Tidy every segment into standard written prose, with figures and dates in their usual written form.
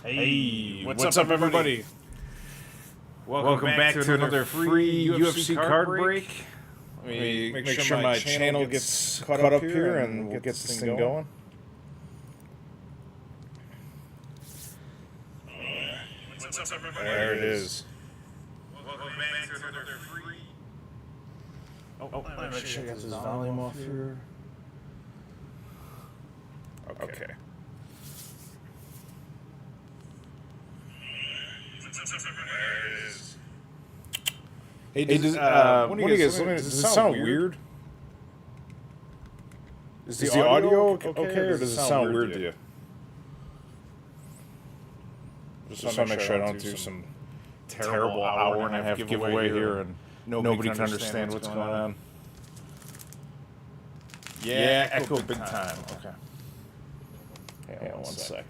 Hey, what's up, everybody? Welcome back to another free UFC card break. Let me make sure my channel gets caught up here and we'll get this thing going. What's up, everybody? There it is. Welcome back to another free. Let me make sure I got this volume off here. Okay. There it is. Hey, what do you guys? Does it sound weird? Is the audio okay, or does it sound weird to you? Just want to make sure I don't do some terrible hour and a half giveaway here and nobody can understand what's going on. Yeah, echo big time. Okay. Hang on one sec.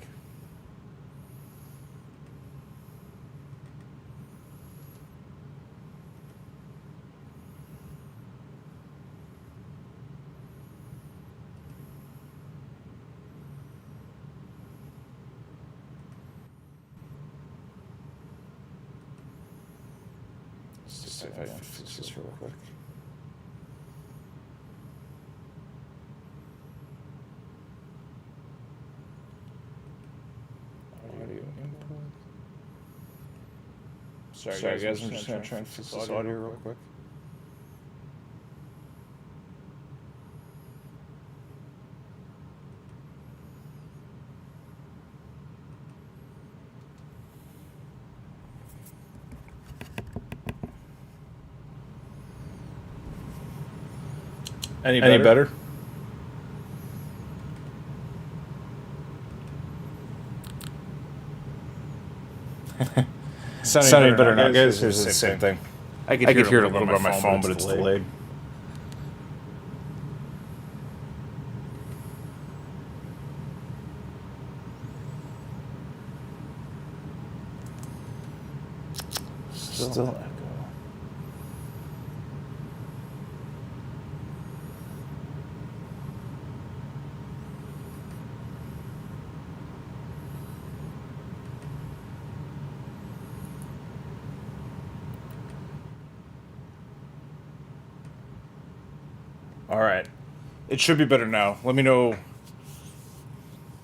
Let's just see if I can fix this real quick. Audio input. Sorry guys, I'm just going to try and fix this audio real quick. Any better? Sounding better now, guys. Here's the same thing. I could hear it a little bit on my phone, but it's delayed. Still echo. All right, it should be better now. Let me know.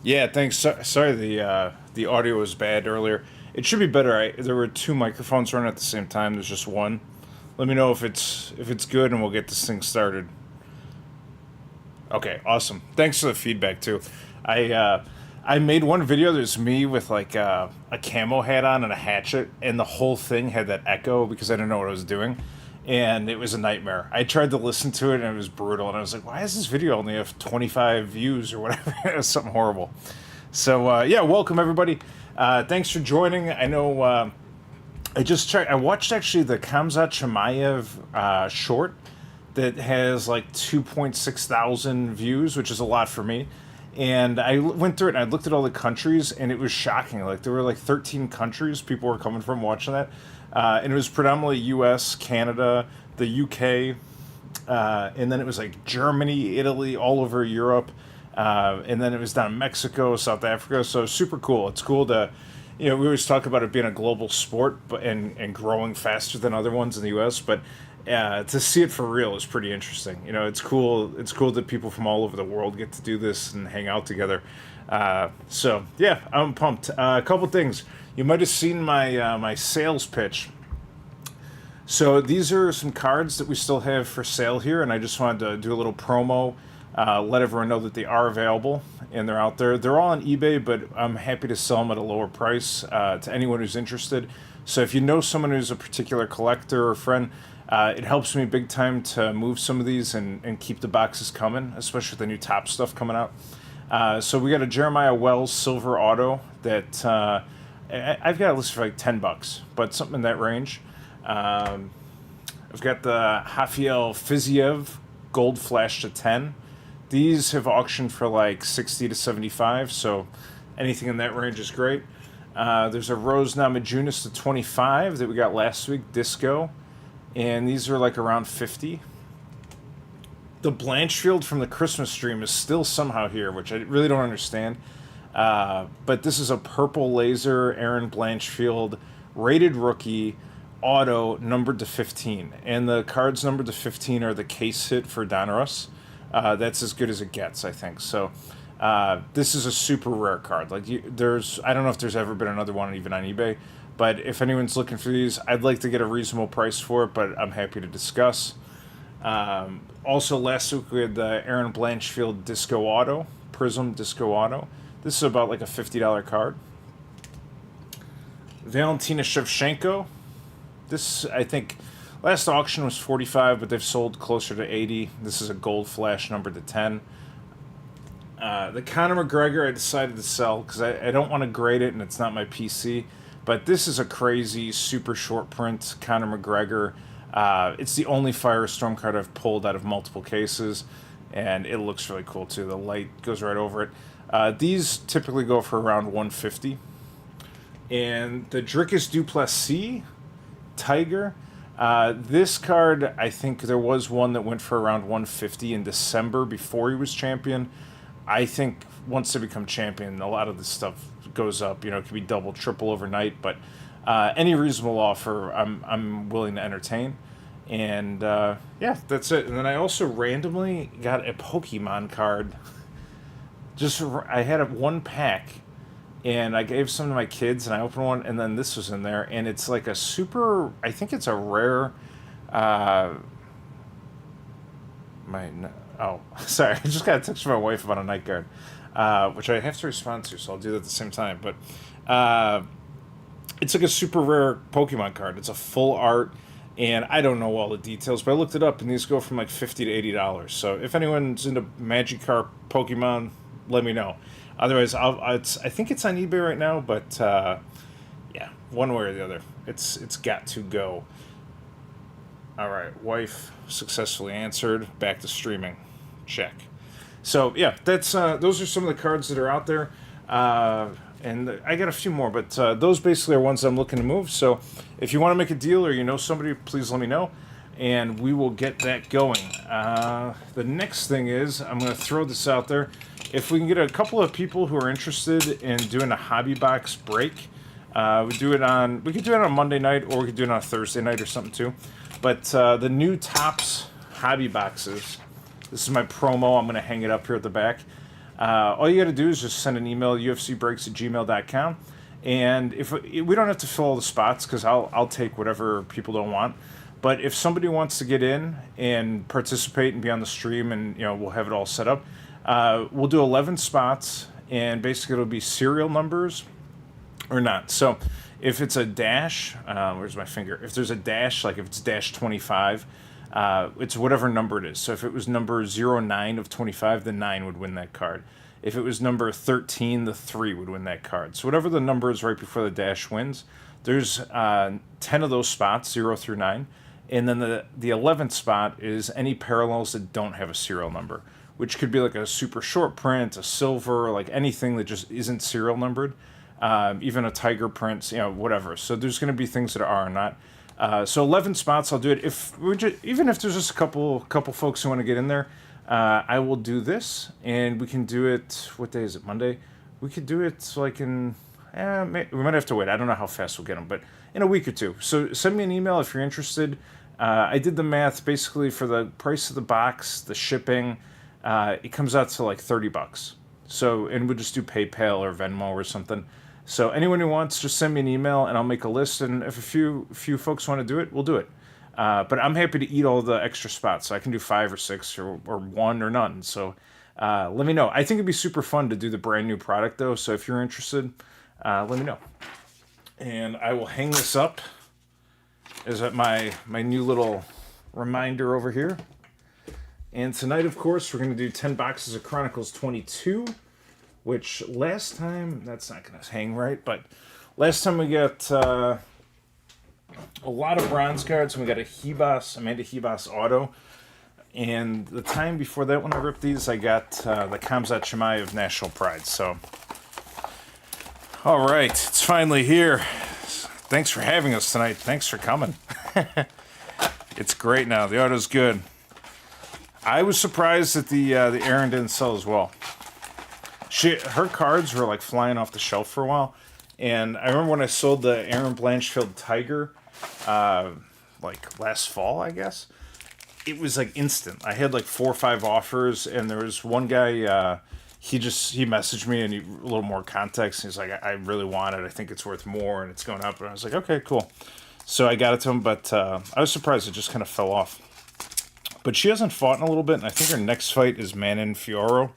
Yeah, thanks. Sorry, the audio was bad earlier. It should be better. There were two microphones running at the same time. There's just one. Let me know if it's good, and we'll get this thing started. Okay, awesome. Thanks for the feedback too. I made one video. There's me with like a camo hat on and a hatchet, and the whole thing had that echo because I didn't know what I was doing. And it was a nightmare. I tried to listen to it, and it was brutal. And I was like, why does this video only have 25 views or whatever? It was something horrible. So, yeah, welcome, everybody. Thanks for joining. I know I watched, actually, the Khamzat Chimaev short that has, like, 2.6 thousand views, which is a lot for me. And I went through it, and I looked at all the countries, and it was shocking. Like, there were, like, 13 countries people were coming from watching that. And it was predominantly U.S., Canada, the U.K., and then it was like Germany, Italy, all over Europe, and then it was down in Mexico, South Africa. So super cool. It's cool to, we always talk about it being a global sport, and growing faster than other ones in the U.S., but to see it for real is pretty interesting. It's cool. It's cool that people from all over the world get to do this and hang out together. So yeah, I'm pumped. A couple things. You might have seen my sales pitch. So these are some cards that we still have for sale here, and I just wanted to do a little promo, let everyone know that they are available and they're out there. They're all on eBay, but I'm happy to sell them at a lower price to anyone who's interested. So if you know someone who's a particular collector or friend, it helps me big time to move some of these and keep the boxes coming, especially with the new top stuff coming out. So we got a Jeremiah Wells Silver Auto that I've got it listed for like $10, but something in that range. I've got the Rafael Fiziev Gold Flash to 10. These have auctioned for like 60 to 75, so anything in that range is great. There's a Rose Namajunas to 25 that we got last week, Disco, and these are like around 50. The Blanchfield from the Christmas stream is still somehow here, which I really don't understand. But this is a purple laser Aaron Blanchfield rated rookie auto numbered to 15. And the cards numbered to 15 are the case hit for Donruss. That's as good as it gets, I think. So this is a super rare card. Like I don't know if there's ever been another one even on eBay. But if anyone's looking for these, I'd like to get a reasonable price for it, but I'm happy to discuss. Also, last week we had the Aaron Blanchfield Disco Auto, Prism Disco Auto. This is about like a $50 card. Valentina Shevchenko. This, I think, last auction was 45, but they've sold closer to 80. This is a gold flash number to 10. The Conor McGregor I decided to sell because I don't want to grade it and it's not my PC. But this is a crazy, super short print Conor McGregor. It's the only Firestorm card I've pulled out of multiple cases, and it looks really cool too. The light goes right over it. These typically go for around 150. And the Dricus Duplessis Tiger. This card, I think there was one that went for around 150 in December before he was champion. I think once they become champion, a lot of this stuff goes up. You know, it could be double, triple overnight, but any reasonable offer, I'm willing to entertain. And yeah, that's it. And then I also randomly got a Pokemon card. I had one pack, and I gave some to my kids, and I opened one, and then this was in there, and it's like a super. I think it's a rare. Sorry, I just got a text from my wife about a night guard, which I have to respond to, so I'll do that at the same time. But it's like a super rare Pokemon card. It's a full art, and I don't know all the details, but I looked it up, and these go from like $50 to $80. So if anyone's into Magikarp Pokemon, let me know. Otherwise, I think it's on eBay right now, but yeah, one way or the other, it's got to go. All right, wife successfully answered. Back to streaming. Check. So yeah, that's those are some of the cards that are out there, and I got a few more, but those basically are ones I'm looking to move. So if you want to make a deal or you know somebody, please let me know, and we will get that going. The next thing is I'm going to throw this out there. If we can get a couple of people who are interested in doing a hobby box break, we could do it on a Monday night, or we could do it on a Thursday night or something too. But the new Topps hobby boxes, this is my promo. I'm going to hang it up here at the back. All you got to do is just send an email, ufcbreaks@gmail.com. And if we don't have to fill all the spots, because I'll take whatever people don't want. But if somebody wants to get in and participate and be on the stream, and we'll have it all set up, we'll do 11 spots, and basically it'll be serial numbers or not. So if it's a dash, where's my finger? If there's a dash, like if it's dash 25, it's whatever number it is. So if it was number 09 of 25, the 9 would win that card. If it was number 13, the 3 would win that card. So whatever the number is right before the dash wins. There's 10 of those spots, 0 through 9. And then the 11th spot is any parallels that don't have a serial number, which could be like a super short print, a silver, like anything that just isn't serial numbered. Even a tiger print, whatever. So there's going to be things that are not. So 11 spots, I'll do it. Even if there's just a couple folks who want to get in there, I will do this, and we can do it. What day is it? Monday. We could do it like in. We might have to wait. I don't know how fast we'll get them, but in a week or two. So send me an email if you're interested. I did the math basically for the price of the box, the shipping. It comes out to like $30. So, and we'll just do PayPal or Venmo or something. So anyone who wants, just send me an email and I'll make a list. And if a few folks want to do it, we'll do it. But I'm happy to eat all the extra spots. So I can do 5 or 6 or 1 or none. So let me know. I think it'd be super fun to do the brand new product though. So if you're interested, let me know. And I will hang this up as my new little reminder over here. And tonight, of course, we're going to do 10 boxes of Chronicles 22, which last time, that's not going to hang right, but last time we got a lot of bronze cards, and we got Amanda Hebas auto. And the time before that, when I ripped these, I got the Kamzat Chimaev of National Pride. So, all right, it's finally here. Thanks for having us tonight. Thanks for coming. It's great now. The auto's good. I was surprised that the Aaron didn't sell as well. Her cards were like flying off the shelf for a while, and I remember when I sold the Aaron Blanchfield Tiger, like last fall, I guess. It was like instant. I had like 4 or 5 offers, and there was one guy. He messaged me and a little more context. He's like, I really want it. I think it's worth more, and it's going up. And I was like, okay, cool. So I got it to him, but I was surprised it just kind of fell off. But she hasn't fought in a little bit, and I think her next fight is Manon Fiorot.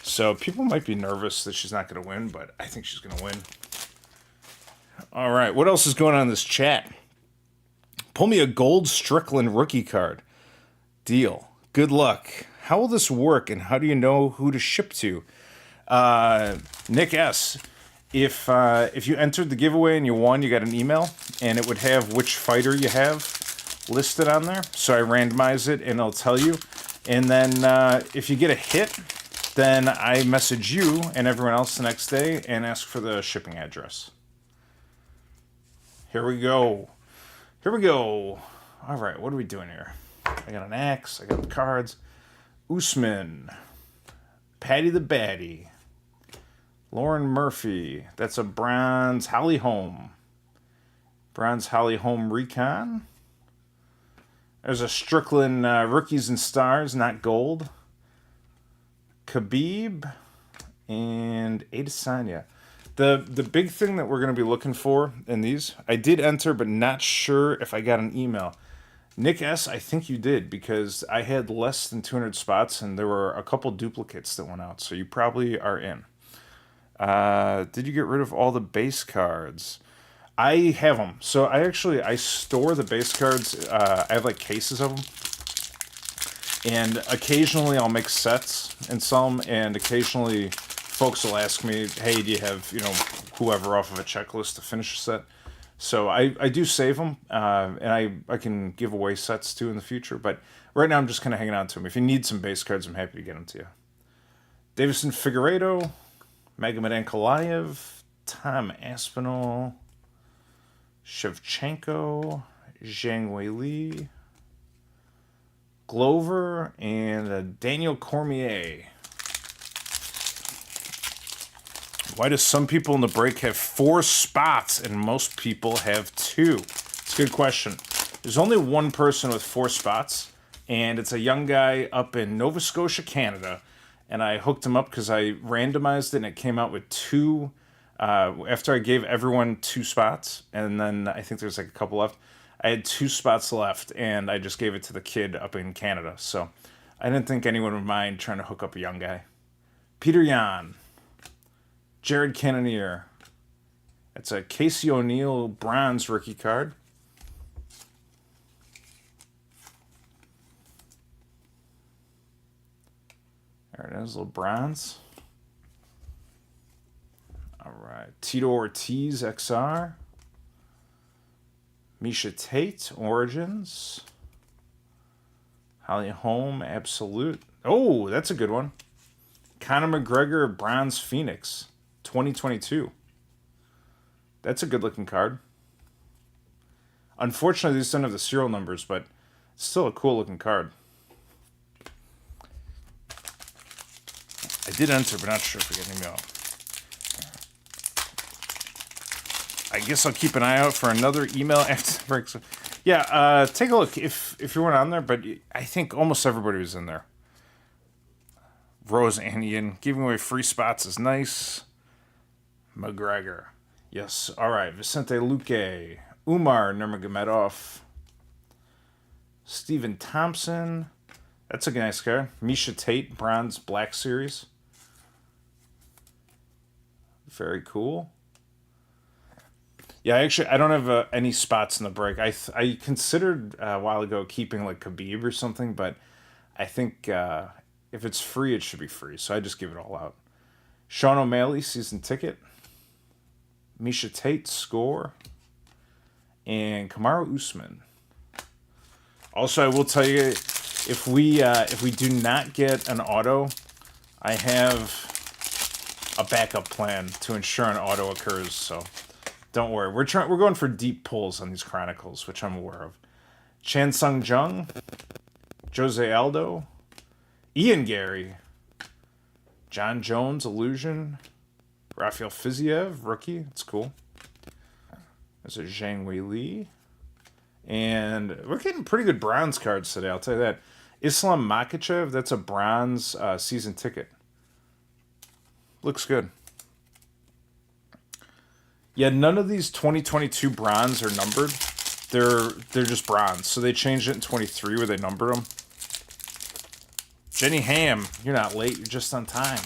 So people might be nervous that she's not going to win, but I think she's going to win. All right, what else is going on in this chat? Pull me a gold Strickland rookie card. Deal. Good luck. How will this work, and how do you know who to ship to? Nick S., if you entered the giveaway and you won, you got an email, and it would have which fighter you have listed on there. So I randomize it, and it'll tell you. And then if you get a hit, then I message you and everyone else the next day and ask for the shipping address. Here we go. All right, what are we doing here? I got an axe. I got the cards. Usman. Patty the Batty. Lauren Murphy. That's a bronze Holly Holm. Bronze Holly Holm Recon. There's a Strickland Rookies and Stars, not gold. Khabib. And Adesanya. The big thing that we're going to be looking for in these, I did enter, but not sure if I got an email. Nick S., I think you did, because I had less than 200 spots, and there were a couple duplicates that went out, so you probably are in. Did you get rid of all the base cards? I have them. So I store the base cards. I have like cases of them. And occasionally I'll make sets and sell them, and occasionally folks will ask me, hey, do you have, whoever off of a checklist to finish a set? So I do save them, and I can give away sets too in the future. But right now I'm just kind of hanging on to them. If you need some base cards, I'm happy to get them to you. Davison Figueiredo, Magomed Ankalaev, Tom Aspinall, Shevchenko, Zhang Weili, Glover, and Daniel Cormier. Why do some people in the break have 4 spots and most people have 2? It's a good question. There's only one person with 4 spots, and it's a young guy up in Nova Scotia, Canada. And I hooked him up because I randomized it, and it came out with 2. After I gave everyone 2 spots, and then I think there's like a couple left, I had 2 spots left, and I just gave it to the kid up in Canada. So I didn't think anyone would mind trying to hook up a young guy. Peter Yan. Jared Cannonier. It's a Casey O'Neill bronze rookie card. There it is, a little bronze. All right. Tito Ortiz XR. Misha Tate Origins. Holly Holm Absolute. Oh, that's a good one. Conor McGregor Bronze Phoenix 2022. That's a good looking card. Unfortunately, these don't have the serial numbers, but it's still a cool looking card. I did enter, but not sure if we get an email. I guess I'll keep an eye out for another email after the break. So, yeah, take a look if you weren't on there, but I think almost everybody was in there. Rose Andian, giving away free spots is nice. McGregor. Yes, all right. Vicente Luque. Umar Nurmagomedov. Stephen Thompson. That's a nice card. Misha Tate, Bronze Black Series. Very cool. Yeah, I don't have any spots in the break. I considered a while ago keeping like Khabib or something, but I think if it's free, it should be free. So I just give it all out. Sean O'Malley, season ticket. Misha Tate, score. And Kamaru Usman. Also, I will tell you, if we do not get an auto, I have a backup plan to ensure an auto occurs. So don't worry. We're going for deep pulls on these Chronicles, which I'm aware of. Chan Sung Jung, Jose Aldo, Ian Gary, John Jones, Illusion. Rafael Fiziev, rookie. That's cool. There's a Zhang Wei Li. And we're getting pretty good bronze cards today, I'll tell you that. Islam Makachev, that's a bronze season ticket. Looks good. Yeah, none of these 2022 bronze are numbered. They're just bronze. So they changed it in 23 where they numbered them. Jenny Ham, you're not late. You're just on time.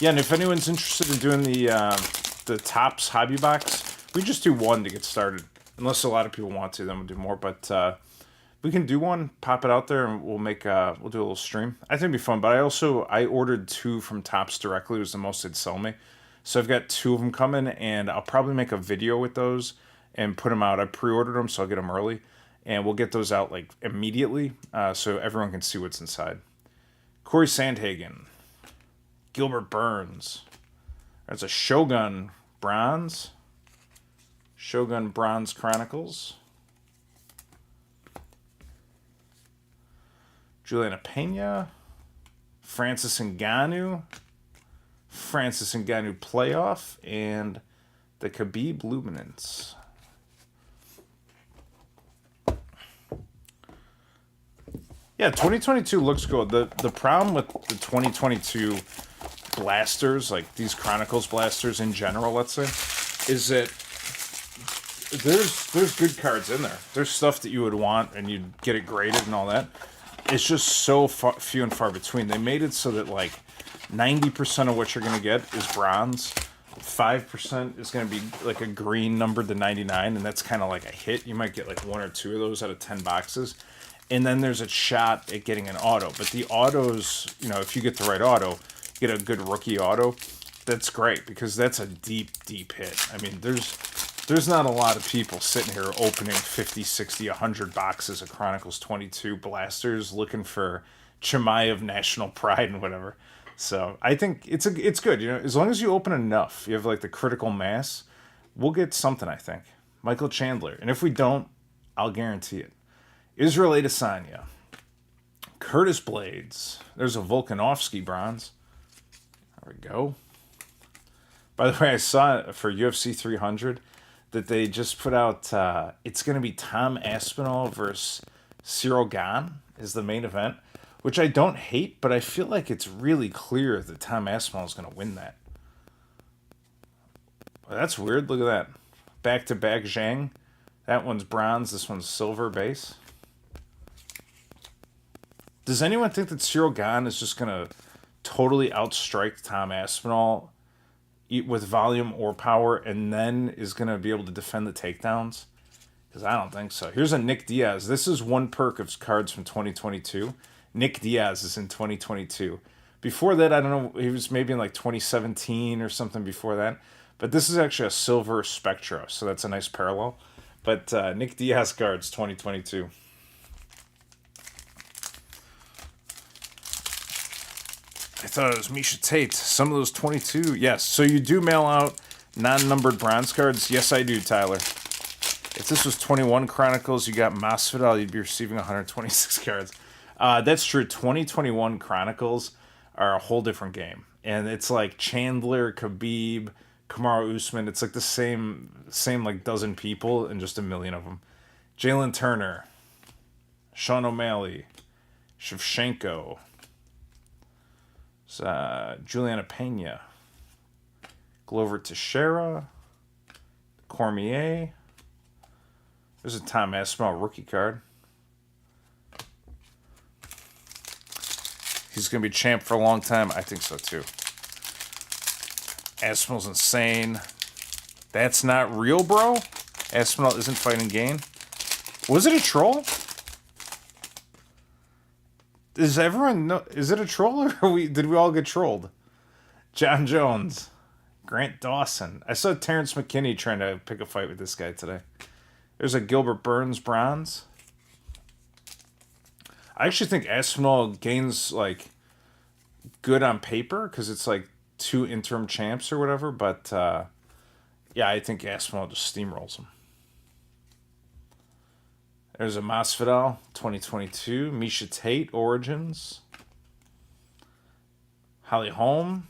Yeah, and if anyone's interested in doing the Topps hobby box, we just do one to get started. Unless a lot of people want to, then we'll do more. But we can do one, pop it out there, and we'll do a little stream. I think it'd be fun. But I ordered 2 from Topps directly. It was the most they'd sell me. So I've got 2 of them coming, and I'll probably make a video with those and put them out. I pre-ordered them, so I'll get them early. And we'll get those out like immediately so everyone can see what's inside. Corey Sandhagen. Gilbert Burns. That's a Shogun bronze. Shogun Bronze Chronicles. Juliana Pena. Francis Ngannou. Francis Ngannou playoff. And the Khabib Luminance. Yeah, 2022 looks good. The problem with the 2022 blasters, like these Chronicles blasters in general, let's say, is that there's good cards in there. There's stuff that you would want and you'd get it graded and all that. It's just so few and far between. They made it so that like 90% of what you're going to get is bronze. 5% is going to be like a green numbered to 99, and that's kind of like a hit. You might get like 1 or 2 of those out of 10 boxes. And then there's a shot at getting an auto. But the autos, if you get the right auto, get a good rookie auto, that's great because that's a deep, deep hit. I mean, there's not a lot of people sitting here opening 50, 60, 100 boxes of Chronicles 22 blasters looking for Chimaev National Pride and whatever. So I think it's good. As long as you open enough, you have like the critical mass, we'll get something, I think. Michael Chandler. And if we don't, I'll guarantee it. Israel Adesanya. Curtis Blades. There's a Volkanovski bronze. There we go. By the way, I saw for UFC 300 that they just put out, it's going to be Tom Aspinall versus Cyril Gane is the main event, which I don't hate, but I feel like it's really clear that Tom Aspinall is going to win that. Well, that's weird. Look at that. Back-to-back Zhang. That one's bronze. This one's silver base. Does anyone think that Cyril Gane is just going to totally outstrike Tom Aspinall with volume or power and then is going to be able to defend the takedowns? Because I don't think so. Here's a Nick Diaz. This is one perk of cards from 2022. Nick Diaz is in 2022. Before that, I don't know, he was maybe in like 2017 or something before that. But this is actually a silver Spectra, so that's a nice parallel. But Nick Diaz cards 2022. I thought it was Misha Tate. Some of those 22. Yes. So you do mail out non-numbered bronze cards? Yes, I do, Tyler. If this was 21 Chronicles, you got Masvidal, you'd be receiving 126 cards. That's true. 2021 Chronicles are a whole different game. And it's like Chandler, Khabib, Kamaru Usman. It's like the same like dozen people and just a million of them. Jalen Turner, Sean O'Malley, Shevchenko, Juliana Pena, Glover Teixeira, Cormier. There's a Tom Aspinall rookie card. He's going to be champ for a long time. I think so too. Aspinall's insane. That's not real, bro. Aspinall isn't fighting Gane. Was it a troll? Does everyone know? Is it a troll or did we all get trolled? John Jones. Grant Dawson. I saw Terrence McKinney trying to pick a fight with this guy today. There's a Gilbert Burns bronze. I actually think Aspinall gains like good on paper because it's like 2 interim champs or whatever. But yeah, I think Aspinall just steamrolls him. There's a Masvidal 2022. Misha Tate Origins. Holly Holm.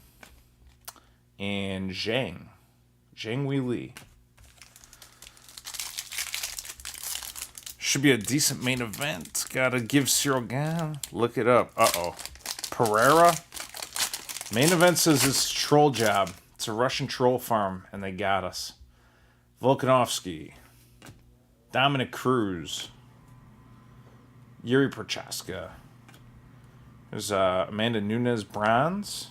And Zhang Wei Li. Should be a decent main event. Gotta give Cyril Gane. Look it up. Uh-oh. Pereira. Main event says it's troll job. It's a Russian troll farm, and they got us. Volkanovski. Dominic Cruz. Yuri Prochaska. There's Amanda Nunes bronze.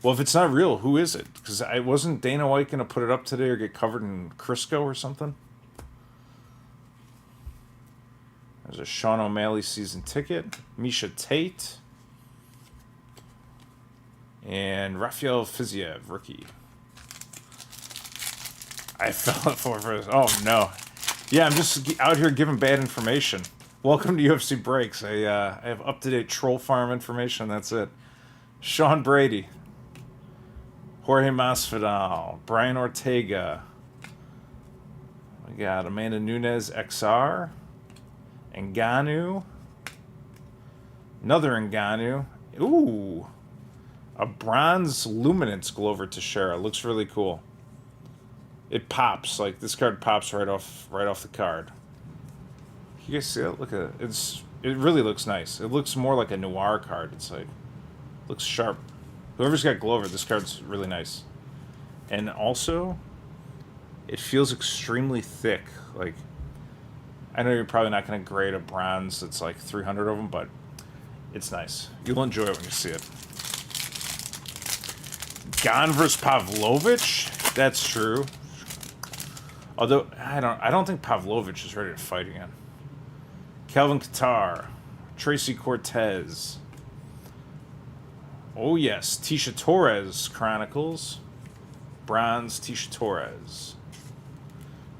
Well, if it's not real, who is it? Because I wasn't Dana White going to put it up today or get covered in Crisco or something? There's a Sean O'Malley season ticket. Misha Tate. And Rafael Fiziev, rookie. I fell for it. Oh, no. Yeah, I'm just out here giving bad information. Welcome to UFC Breaks. I have up-to-date troll farm information. That's it. Sean Brady. Jorge Masvidal, Brian Ortega. We got Amanda Nunes XR. Ngannou. Another Ngannou. Ooh. A bronze luminance Glover Teixeira. Looks really cool. It pops. Like, this card pops right off the card. You guys see it? Look at it. It really looks nice. It looks more like a noir card. It's like, looks sharp. Whoever's got Glover, this card's really nice. And also, it feels extremely thick. Like, I know you're probably not going to grade a bronze that's like 300 of them, but it's nice. You'll enjoy it when you see it. Gane versus Pavlovich? That's true. Although, I don't think Pavlovich is ready to fight again. Calvin Kattar. Tracy Cortez. Oh, yes. Tisha Torres Chronicles. Bronze Tisha Torres.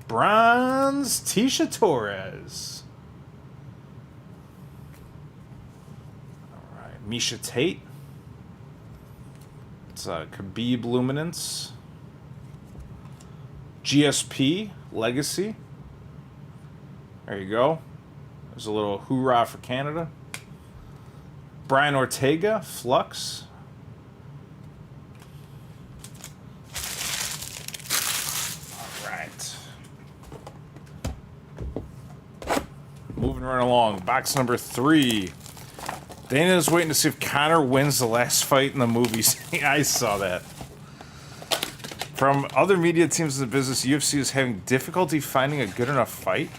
Bronze Tisha Torres. All right. Misha Tate. It's Khabib Luminance. GSP Legacy. There you go. There's a little hoorah for Canada. Brian Ortega, Flux. All right. Moving right along. Box number 3. Dana's waiting to see if Conor wins the last fight in the movies. I saw that. From other media teams in the business, UFC is having difficulty finding a good enough fight.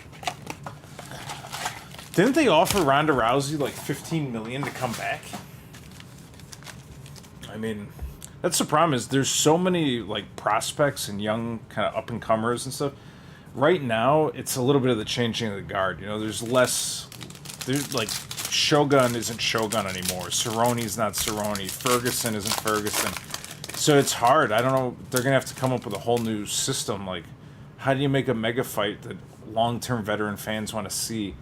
Didn't they offer Ronda Rousey like $15 million to come back? I mean, that's the problem. Is there's so many like prospects and young kind of up and comers and stuff. Right now, it's a little bit of the changing of the guard. You know, there's less. There's like Shogun isn't Shogun anymore. Cerrone's not Cerrone. Ferguson isn't Ferguson. So it's hard. I don't know. They're gonna have to come up with a whole new system. Like, how do you make a mega fight that long-term veteran fans want to see?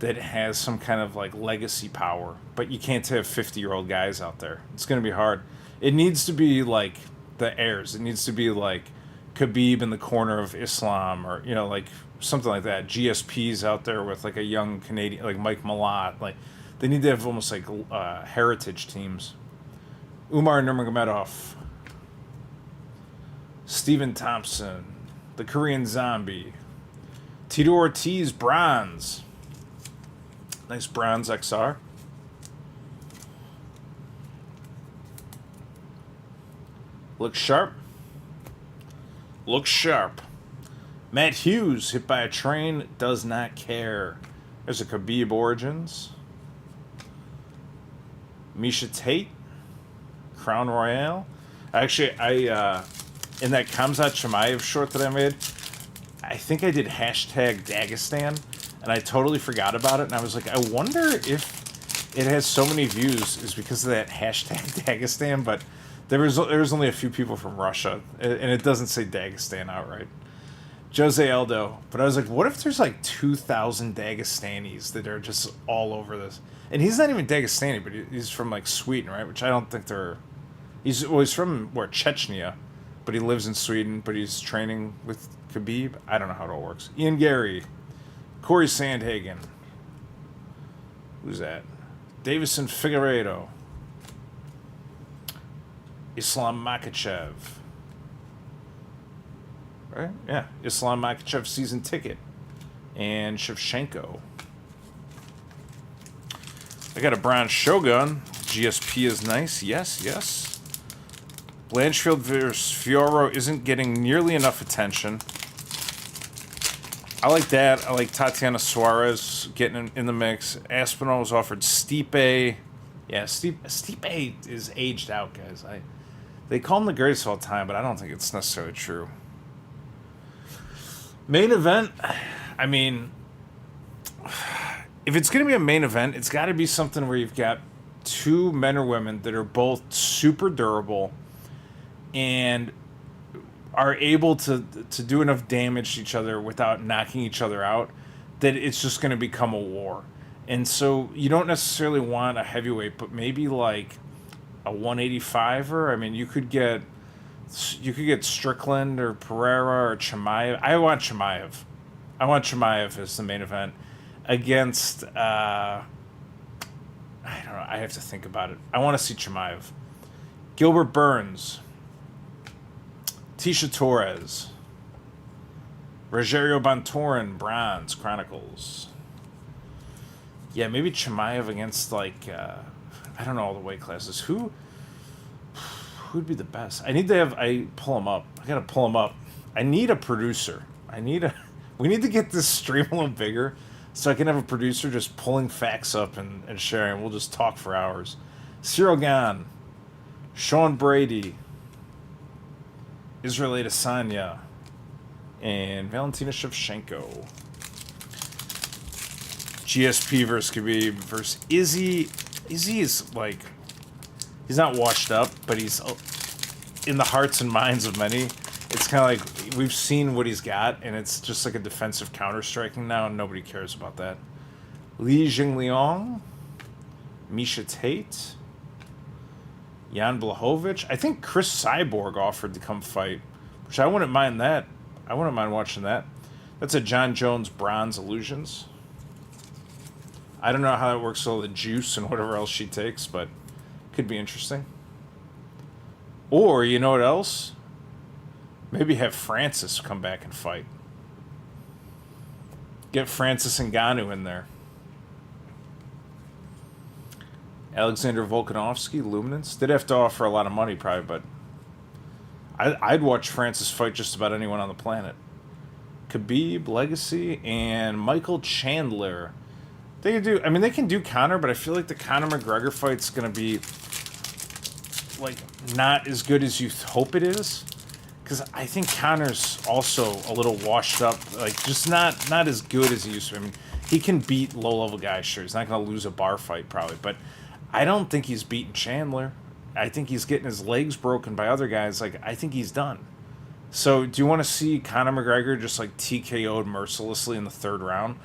That has some kind of like legacy power, but you can't have 50-year-old guys out there. It's going to be hard. It needs to be like the heirs. It needs to be like Khabib in the corner of Islam, or you know, like something like that. GSP's out there with like a young Canadian, like Mike Malott. Like they need to have almost like heritage teams. Umar Nurmagomedov, Stephen Thompson, the Korean Zombie, Tito Ortiz bronze. Nice bronze XR. Looks sharp. Looks sharp. Matt Hughes, hit by a train, does not care. There's a Khabib Origins. Misha Tate. Crown Royale. Actually, I in that Khamzat Chimaev short that I made, I think I did hashtag Dagestan. And I totally forgot about it, and I was like, I wonder if it has so many views is because of that hashtag Dagestan, but there was only a few people from Russia, and it doesn't say Dagestan outright. Jose Aldo. But I was like, what if there's like 2,000 Dagestanis that are just all over this? And he's not even Dagestani, but he's from like Sweden, right? Which I don't think they're... He's from, where, Chechnya. But but he lives in Sweden, but he's training with Khabib. I don't know how it all works. Ian Gary, Corey Sandhagen. Who's that? Davison Figueiredo. Islam Makhachev. Right? Yeah. Islam Makhachev season ticket. And Shevchenko. I got a bronze Shogun. GSP is nice. Yes, yes. Blanchfield versus Fioro isn't getting nearly enough attention. I like that. I like Tatiana Suarez getting in the mix. Aspinall was offered Stipe. Yeah, Stipe is aged out, guys. They call him the greatest of all time, but I don't think it's necessarily true. Main event, I mean, if it's going to be a main event, it's got to be something where you've got two men or women that are both super durable and are able to do enough damage to each other without knocking each other out that it's just going to become a war. And so you don't necessarily want a heavyweight, but maybe like a 185er. I mean, you could get Strickland or Pereira or Chimaev. I want Chimaev. I want Chimaev as the main event against, I don't know, I have to think about it. I want to see Chimaev. Gilbert Burns. Tisha Torres. Rogerio Bontorin, bronze, Chronicles. Yeah, maybe Chimaev against, like, I don't know all the weight classes. Who'd be the best? Pull him up. I gotta pull him up. I need a producer. We need to get this stream a little bigger so I can have a producer just pulling facts up and sharing. We'll just talk for hours. Cyril Gane, Sean Brady, Israel Adesanya, and Valentina Shevchenko. GSP versus Khabib versus Izzy. Izzy is like, he's not washed up, but he's in the hearts and minds of many. It's kind of like we've seen what he's got, and it's just like a defensive counter-striking now, and nobody cares about that. Li Jingliang, Misha Tate, Jan Blachowicz. I think Chris Cyborg offered to come fight, which I wouldn't mind that. I wouldn't mind watching that. That's a John Jones bronze Illusions. I don't know how it works with all the juice and whatever else she takes, but could be interesting. Or, you know what else? Maybe have Francis come back and fight. Get Francis Ngannou in there. Alexander Volkanovski, Luminance. Did have to offer a lot of money, probably, but I'd watch Francis fight just about anyone on the planet. Khabib, Legacy, and Michael Chandler. They can do Conor, but I feel like the Conor McGregor fight's going to be, like, not as good as you hope it is. Because I think Conor's also a little washed up, like, just not as good as he used to. I mean, he can beat low-level guys, sure. He's not going to lose a bar fight, probably. But I don't think he's beaten Chandler. I think he's getting his legs broken by other guys. Like, I think he's done. So, do you want to see Conor McGregor just, like, TKO'd mercilessly in the third round?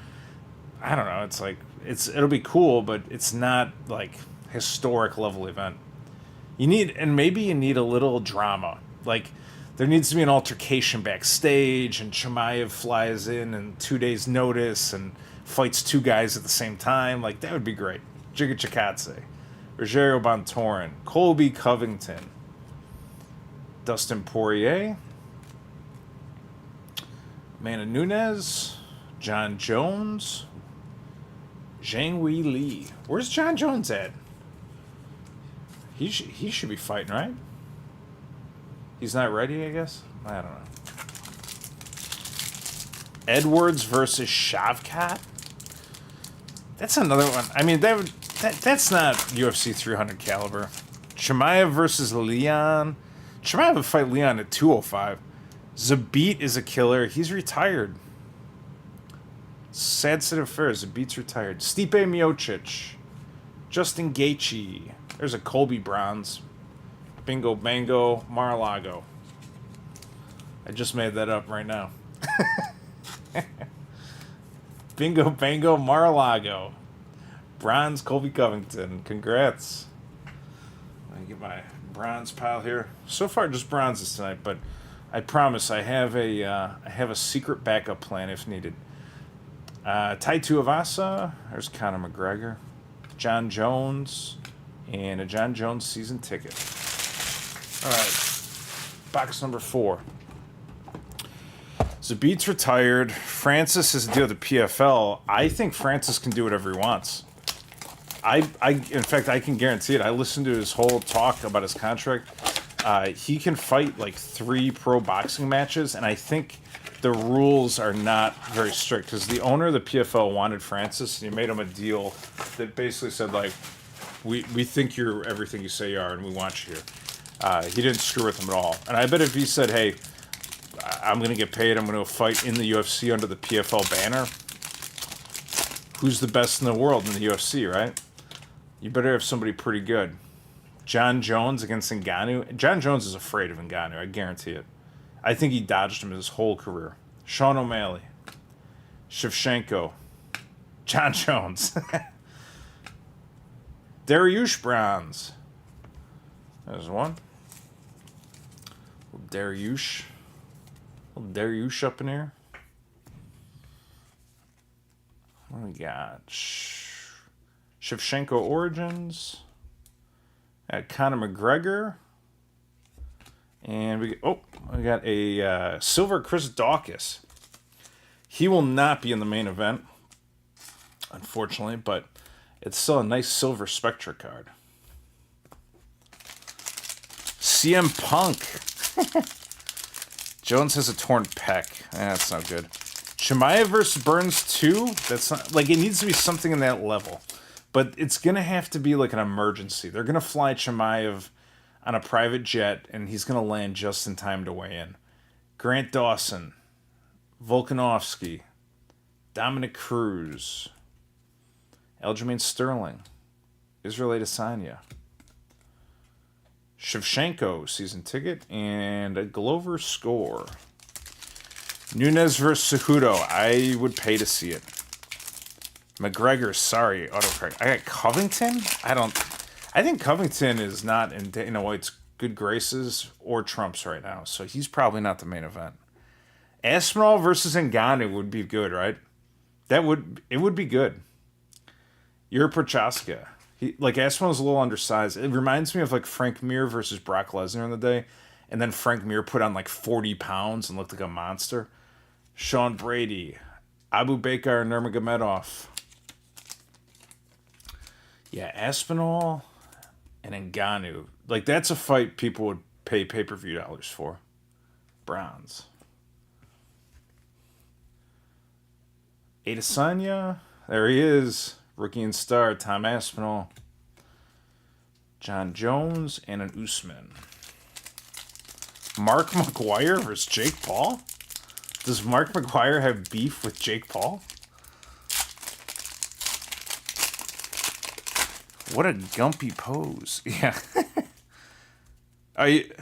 I don't know. It's like, it'll be cool, but it's not, like, historic level event. Maybe you need a little drama. Like, there needs to be an altercation backstage, and Chimaev flies in 2 days' notice and fights two guys at the same time. Like, that would be great. Giga Chikadze, Rogerio Bontorin, Colby Covington, Dustin Poirier, Amanda Nunes, John Jones, Zhang Wei Li. Where's John Jones at? He should be fighting, right? He's not ready, I guess? I don't know. Edwards versus Shavkat? That's another one. I mean, that's not UFC 300 caliber. Chimaev versus Leon. Chimaev would fight Leon at 205. Zabit is a killer. He's retired. Sad state of affairs. Zabit's retired. Stipe Miocic. Justin Gaethje. There's a Colby bronze. Bingo Bango Mar-a-Lago. I just made that up right now. Bingo Bango Mar-a-Lago. Bronze Colby Covington. Congrats. Let me get my bronze pile here. So far, just bronzes tonight, but I promise I have a secret backup plan if needed. Tai Tuivasa. There's Conor McGregor, John Jones, and a John Jones season ticket. All right, box number 4. Zabit's retired. Francis has a deal with the PFL. I think Francis can do whatever he wants. In fact, I can guarantee it. I listened to his whole talk about his contract. He can fight like 3 pro boxing matches, and I think the rules are not very strict because the owner of the PFL wanted Francis, and he made him a deal that basically said like, we think you're everything you say you are, and we want you here. He didn't screw with him at all. And I bet if he said, hey, I'm going to get paid, I'm going to fight in the UFC under the PFL banner, who's the best in the world in the UFC, right? You better have somebody pretty good. John Jones against Ngannou. John Jones is afraid of Ngannou, I guarantee it. I think he dodged him his whole career. Sean O'Malley. Shevchenko. John Jones. Dariush Bronze. There's one. Dariush. Little Dariush up in here. What do we got? Shevchenko Origins. Conor McGregor. And we got a silver Chris Dawkins. He will not be in the main event, unfortunately, but it's still a nice silver Spectra card. CM Punk. Jones has a torn pec. That's not good. Chimaev versus Burns 2. That's not like, it needs to be something in that level. But it's going to have to be like an emergency. They're going to fly Chimaev on a private jet, and he's going to land just in time to weigh in. Grant Dawson, Volkanovski, Dominic Cruz, Aljamain Sterling, Israel Adesanya, Shevchenko season ticket, and a Glover score. Nunes versus Cejudo. I would pay to see it. McGregor, sorry, autocorrect. I got Covington? I think Covington is not in Dana White's good graces or Trump's right now, so he's probably not the main event. Aspinall versus Ngannou would be good, right? It would be good. You're Prochaska. Aspinall's a little undersized. It reminds me of like Frank Mir versus Brock Lesnar in the day, and then Frank Mir put on like 40 pounds and looked like a monster. Sean Brady, Abu Bakar Nurmagomedov. Yeah, Aspinall and Ngannou. Like, that's a fight people would pay pay-per-view dollars for. Bronze. Adesanya. There he is. Rookie and star, Tom Aspinall. John Jones and an Usman. Mark McGuire versus Jake Paul? Does Mark McGuire have beef with Jake Paul? What a gumpy pose. Yeah.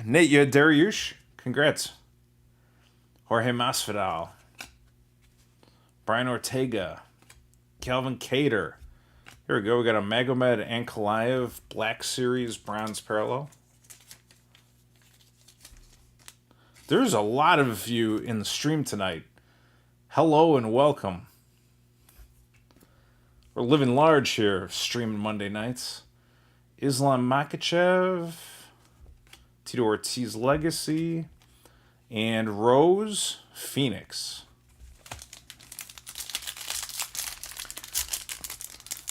Nate, you had Dariush? Congrats. Jorge Masvidal. Brian Ortega. Calvin Kattar. Here we go. We got a Magomed Ankalaev Black Series Bronze Parallel. There's a lot of you in the stream tonight. Hello and welcome. We're living large here, streaming Monday nights. Islam Makhachev, Tito Ortiz Legacy, and Rose Phoenix.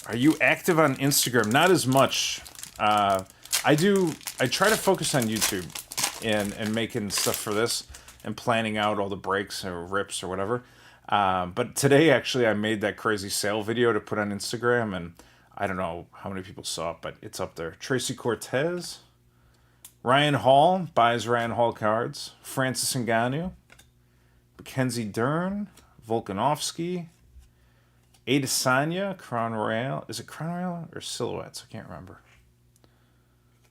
Are you active on Instagram? Not as much. I try to focus on YouTube and making stuff for this and planning out all the breaks or rips or whatever. But today, actually, I made that crazy sale video to put on Instagram, and I don't know how many people saw it, but it's up there. Tracy Cortez, Ryan Hall, buys Ryan Hall cards, Francis Ngannou, Mackenzie Dern, Volkanovski, Adesanya, Crown Royale. Is it Crown Royale or Silhouettes? I can't remember.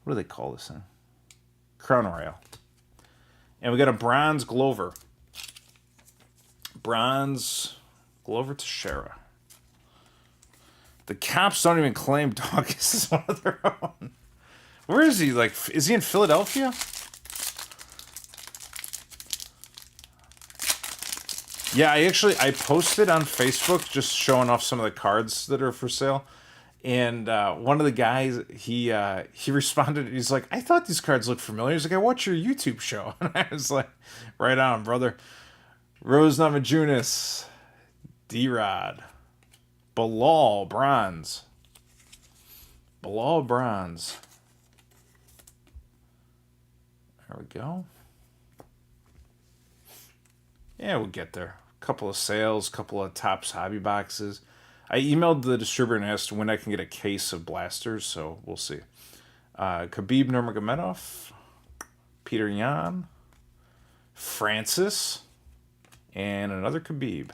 What do they call this thing? Crown Royale. And we got a bronze Glover. Bronze Glover Teixeira. The cops don't even claim Dawkins is one of their own. Where is he? Like, is he in Philadelphia? Yeah, I posted on Facebook just showing off some of the cards that are for sale. And one of the guys, he responded. He's like, "I thought these cards looked familiar." He's like, "I watch your YouTube show," and I was like, "Right on, brother." Rose Namajunas, D-Rod, Bilal bronze, Bilal bronze. There we go. Yeah, we'll get there. Couple of sales, couple of Topps hobby boxes. I emailed the distributor and asked when I can get a case of blasters, so we'll see. Khabib Nurmagomedov, Peter Yan, Francis, and another Khabib.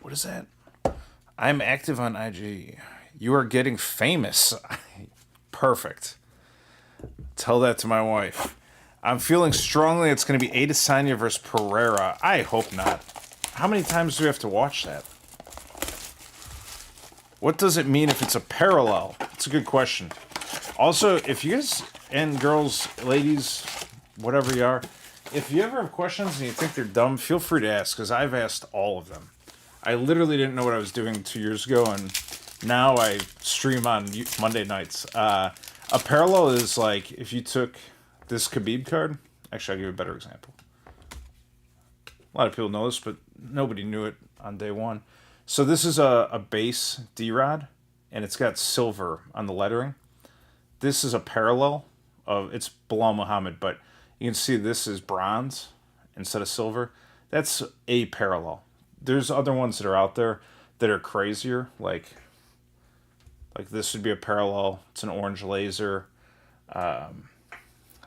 What is that? I'm active on IG. You are getting famous. Perfect. Tell that to my wife. I'm feeling strongly it's going to be Adesanya versus Pereira. I hope not. How many times do we have to watch that? What does it mean if it's a parallel? It's a good question. Also, if you guys, and girls, ladies, whatever you are, if you ever have questions and you think they're dumb, feel free to ask, because I've asked all of them. I literally didn't know what I was doing 2 years ago, and now I stream on Monday nights. A parallel is like if you took this Khabib card. Actually, I'll give you a better example. A lot of people know this, but nobody knew it on day one. So this is a base D-Rod, and it's got silver on the lettering. This is a parallel of, it's Bilal Muhammad, but you can see this is bronze instead of silver. That's a parallel. There's other ones that are out there that are crazier, like this would be a parallel. It's an orange laser.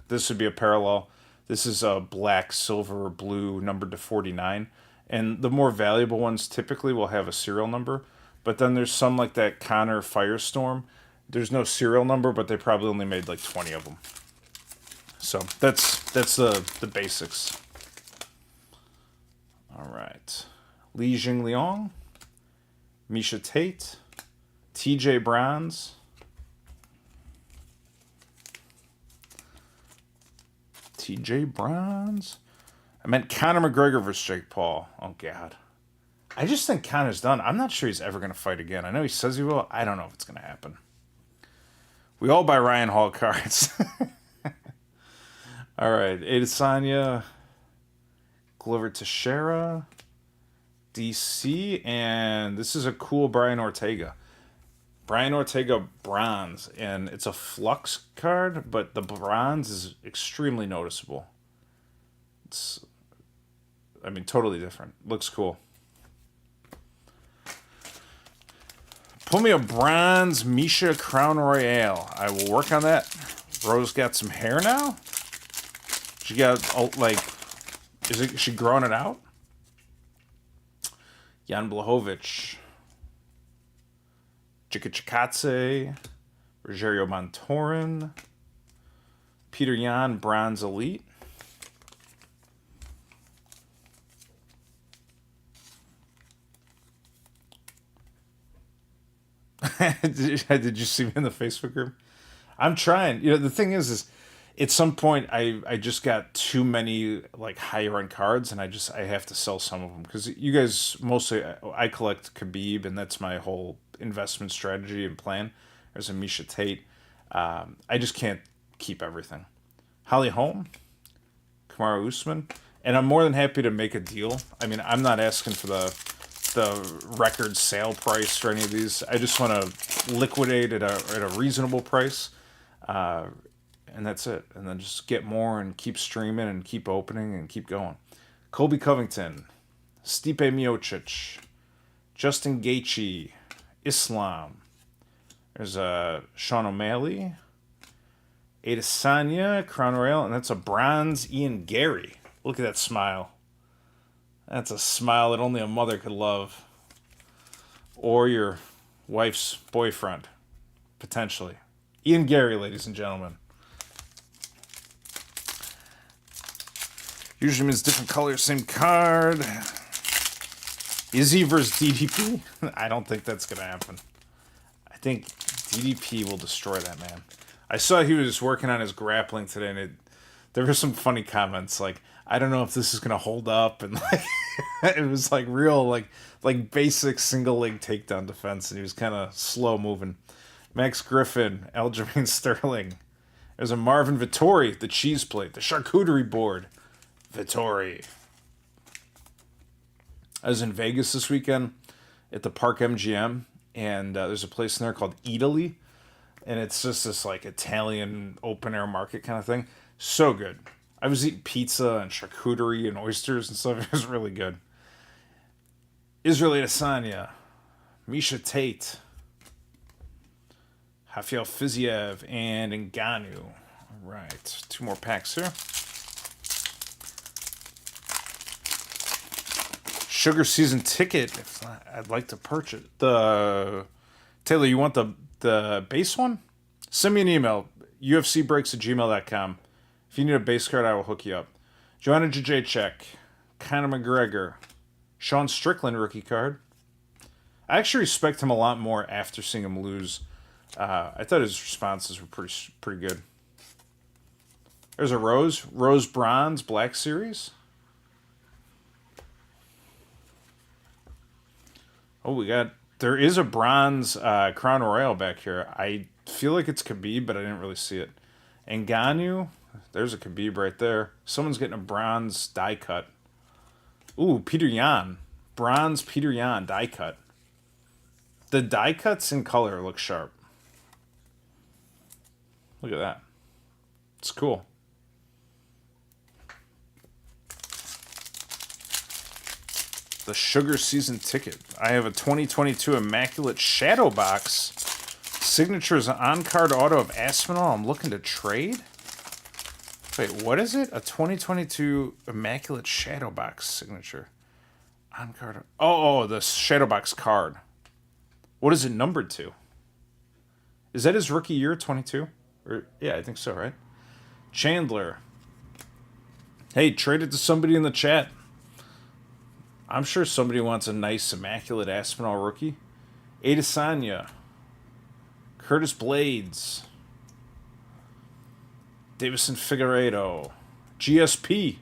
This would be a parallel. This is a black, silver, blue, numbered to 49. And the more valuable ones typically will have a serial number. But then there's some like that Connor Firestorm. There's no serial number, but they probably only made like 20 of them. So that's the basics. All right. Li Jingliang, Misha Tate, TJ Bronze, TJ Bronze. I meant Conor McGregor versus Jake Paul. Oh, God. I just think Conor's done. I'm not sure he's ever going to fight again. I know he says he will. I don't know if it's going to happen. We all buy Ryan Hall cards. All right. Adesanya, Glover Teixeira, DC, and this is a cool Brian Ortega. Brian Ortega bronze, and it's a flux card, but the bronze is extremely noticeable. It's, I mean, totally different. Looks cool. Pull me a bronze Misha Crown Royale. I will work on that. Rose got some hair now? She got, like, is she growing it out? Jan Blachowicz. Jika Chikadze. Rogerio Montorin. Peter Yan, Bronze Elite. Did you see me in the Facebook group? I'm trying. You know, the thing is at some point I just got too many like higher end cards, and I have to sell some of them because you guys mostly I collect Khabib, and that's my whole investment strategy and plan. There's a Misha Tate. I just can't keep everything. Holly Holm, Kamaru Usman, and I'm more than happy to make a deal. I mean, I'm not asking for the record sale price for any of these. I just want to liquidate at a reasonable price, and that's it. And then just get more and keep streaming and keep opening and keep going. Colby Covington, Stipe Miocic, Justin Gaethje, Islam. There's Sean O'Malley, Adesanya, Crown Royale, and that's a bronze Ian Gary. Look at that smile. That's a smile that only a mother could love. Or your wife's boyfriend, potentially. Ian Gary, ladies and gentlemen. Usually means different color, same card. Izzy versus DDP? I don't think that's going to happen. I think DDP will destroy that man. I saw he was working on his grappling today, and there were some funny comments like, I don't know if this is going to hold up, and like it was like real like basic single leg takedown defense, and he was kind of slow moving. Max Griffin, Aljamain Sterling. There's a Marvin Vittori, the cheese plate, the charcuterie board. Vittori. I was in Vegas this weekend at the Park MGM, and there's a place in there called Italy, and it's just this like Italian open air market kind of thing. So good. I was eating pizza and charcuterie and oysters and stuff. It was really good. Israel Adesanya, Misha Tate, Rafael Fiziev, and Ngannou. All right, 2 more packs here. Sugar season ticket. If not, I'd like to purchase the. Taylor, you want the base one? Send me an email. ufcbreaks@gmail.com. If you need a base card, I will hook you up. Joanna Jacek, Conor McGregor, Sean Strickland rookie card. I actually respect him a lot more after seeing him lose. I thought his responses were pretty good. There's a Rose Bronze Black Series. Oh, there is a bronze Crown Royale back here. I feel like it's Khabib, but I didn't really see it. Ngannou, there's a Khabib right there. Someone's getting a bronze die cut. Ooh, Peter Yan. Bronze Peter Yan die cut. The die cuts in color look sharp. Look at that. It's cool. The Sugar Season ticket. I have a 2022 Immaculate Shadow Box. Signatures on-card auto of Aspinall. I'm looking to trade. Wait, what is it? A 2022 Immaculate Shadow Box signature. On-card. Oh, the Shadow Box card. What is it numbered to? Is that his rookie year, 22? Yeah, I think so, right? Chandler. Hey, trade it to somebody in the chat. I'm sure somebody wants a nice Immaculate Aspinall rookie. Adesanya. Curtis Blades. Davison Figueiredo. GSP.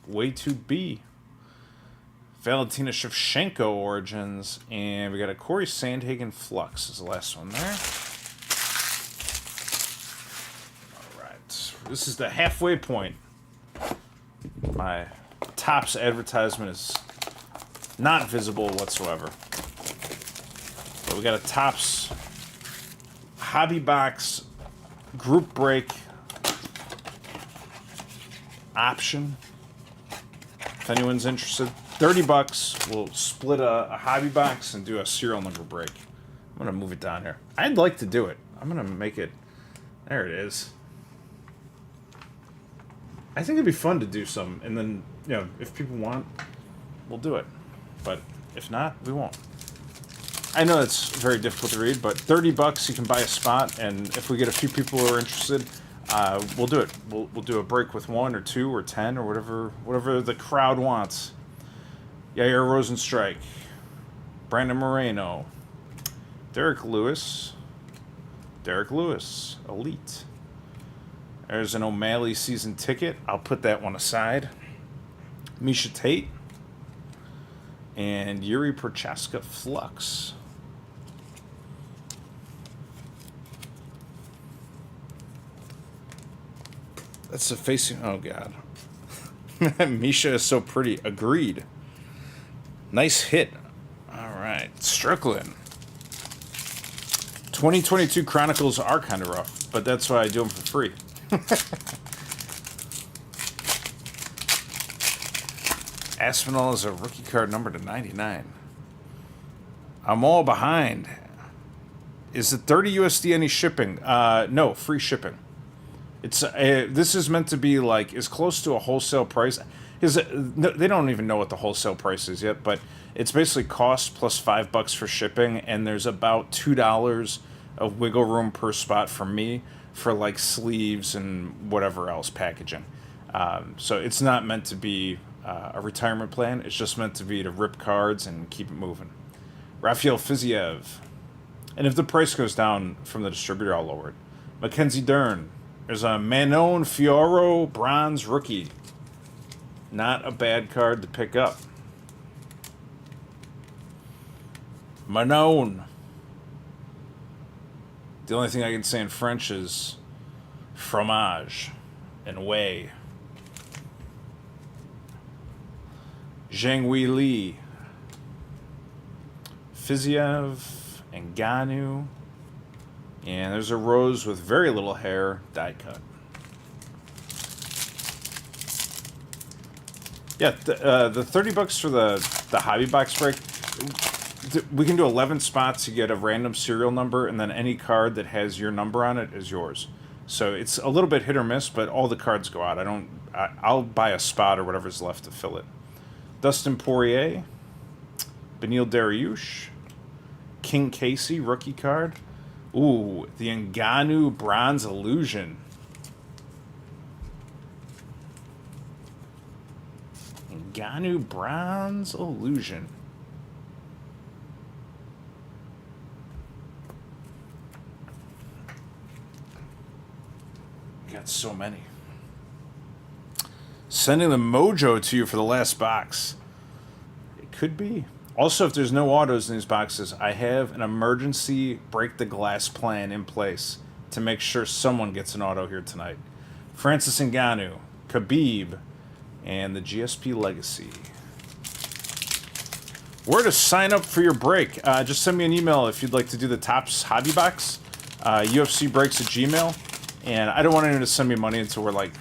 Way to be. Valentina Shevchenko Origins. And we got a Corey Sandhagen Flux is the last one there. Alright. This is the halfway point. My Topps advertisement is not visible whatsoever. But we got a Topps Hobby Box group break option. If anyone's interested, $30. We'll split a hobby box and do a serial number break. I'm gonna move it down here. I'd like to do it. I'm gonna make it. There it is. I think it'd be fun to do some, and then if people want, we'll do it. But if not, we won't. I know it's very difficult to read, but $30 you can buy a spot, and if we get a few people who are interested, we'll do it. We'll do a break with 1 or 2 or 10 or whatever the crowd wants. Yair Rosenstrike, Brandon Moreno, Derek Lewis, Elite. There's an O'Malley season ticket. I'll put that one aside. Misha Tate and Yuri Prochaska Flux. That's the facing. Oh God, Misha is so pretty. Agreed. Nice hit. All right, Strickland. 2022 Chronicles are kind of rough, but that's why I do them for free. Aspinall is a rookie card number to 99. I'm all behind. Is it 30 USD any shipping? No, free shipping. It's this is meant to be like as close to a wholesale price. They don't even know what the wholesale price is yet, but it's basically cost plus $5 for shipping, and there's about $2 of wiggle room per spot for me for like sleeves and whatever else packaging. So it's not meant to be a retirement plan. It's just meant to be to rip cards and keep it moving. Rafael Fiziev. And if the price goes down from the distributor, I'll lower it. Mackenzie Dern. There's a Manon Fioro bronze rookie. Not a bad card to pick up. Manon. The only thing I can say in French is fromage and whey. Zhang Wei Li. Fiziev and Ganu. And there's a rose with very little hair, die cut. Yeah, the $30 for the hobby box break. We can do 11 spots. You get a random serial number, and then any card that has your number on it is yours. So it's a little bit hit or miss, but all the cards go out. I'll buy a spot or whatever's left to fill it. Dustin Poirier, Benil Dariush, King Casey rookie card. Ooh, the Ngannou Bronze Illusion. Ngannou Bronze Illusion. Got so many. Sending the mojo to you for the last box. It could be. Also, if there's no autos in these boxes, I have an emergency break the glass plan in place to make sure someone gets an auto here tonight. Francis Ngannou, Khabib, and the GSP Legacy. Where to sign up for your break? Just send me an email if you'd like to do the Topps Hobby Box. UFC Breaks at Gmail. And I don't want anyone to send me money until we're, like,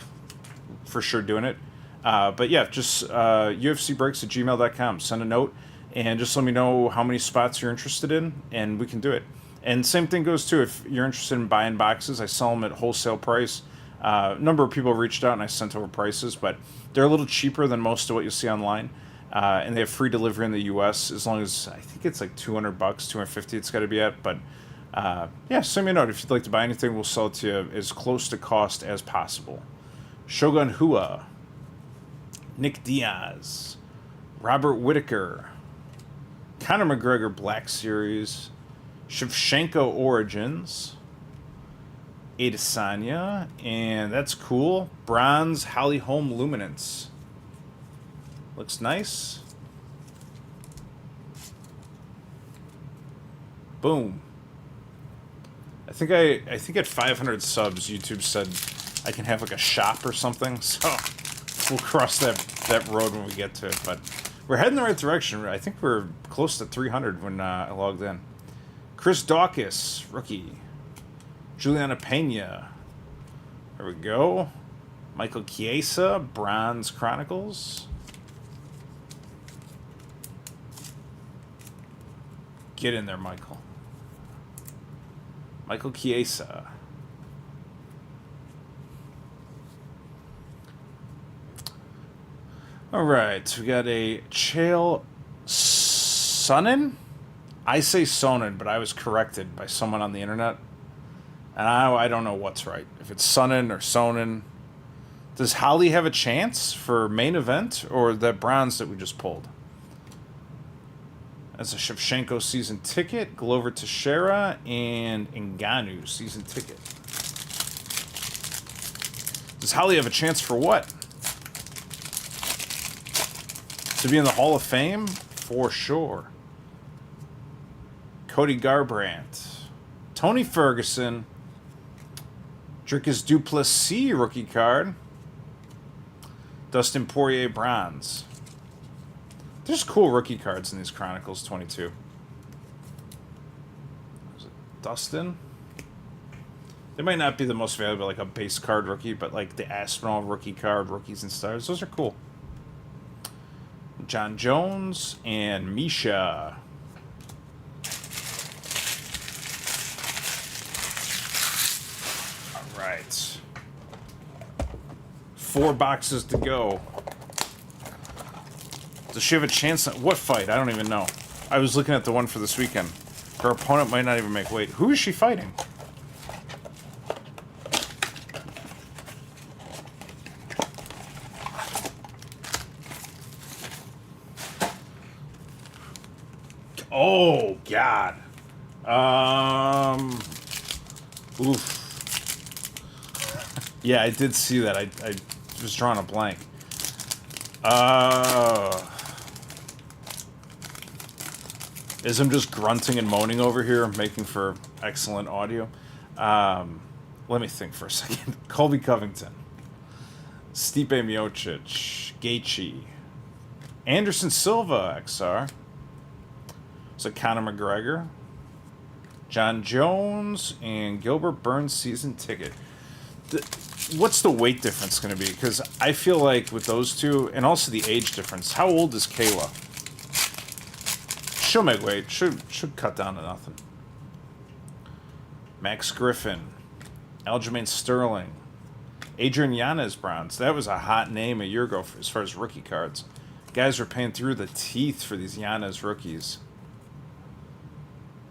for sure doing it. But yeah, just UFCBreaks at gmail.com. Send a note and just let me know how many spots you're interested in, and we can do it. And same thing goes too if you're interested in buying boxes. I sell them at wholesale price. A number of people reached out and I sent over prices, but they're a little cheaper than most of what you'll see online. And they have free delivery in the U.S. as long as, I think it's like $200, $250 it's got to be at. But yeah, send me a note. If you'd like to buy anything, we'll sell it to you as close to cost as possible. Shogun Hua, Nick Diaz, Robert Whittaker, Conor McGregor Black Series, Shevchenko Origins, Adesanya, and that's cool. Bronze Holly Holm Luminance. Looks nice. Boom. I think at 500 subs, YouTube said I can have like a shop or something. So we'll cross that road when we get to it. But we're heading the right direction. I think we're close to 300 when I logged in. Chris Dawkins, rookie. Juliana Pena. There we go. Michael Chiesa, Bronze Chronicles. Get in there, Michael. Michael Chiesa. All right, we got a Chael Sonnen. I say Sonnen, but I was corrected by someone on the internet. And I don't know what's right. If it's Sonnen or Sonnen. Does Holly have a chance for main event or the bronze that we just pulled? That's a Shevchenko season ticket, Glover Teixeira, and Ngannou season ticket. Does Holly have a chance for what? To be in the Hall of Fame? For sure. Cody Garbrandt. Tony Ferguson. Dricus Duplessis rookie card. Dustin Poirier bronze. There's cool rookie cards in these Chronicles 22. Is it Dustin? They might not be the most valuable, like a base card rookie, but like the Aspinall rookie card, rookies and stars, those are cool. John Jones and Misha. All right. 4 boxes to go. Does she have a chance at what fight? I don't even know. I was looking at the one for this weekend. Her opponent might not even make weight. Who is she fighting? Oh, God. Oof. Yeah, I did see that. I was drawing a blank. As I'm just grunting and moaning over here, making for excellent audio. Let me think for a second. Colby Covington. Stipe Miocic. Gaethje. Anderson Silva, XR. So Conor McGregor. John Jones. And Gilbert Burns season ticket. What's the weight difference going to be? Because I feel like with those two, and also the age difference, how old is Kayla? She'll make weight. Should cut down to nothing. Max Griffin. Aljamain Sterling. Adrian Yanez bronze. That was a hot name a year ago as far as rookie cards. Guys are paying through the teeth for these Yanez rookies.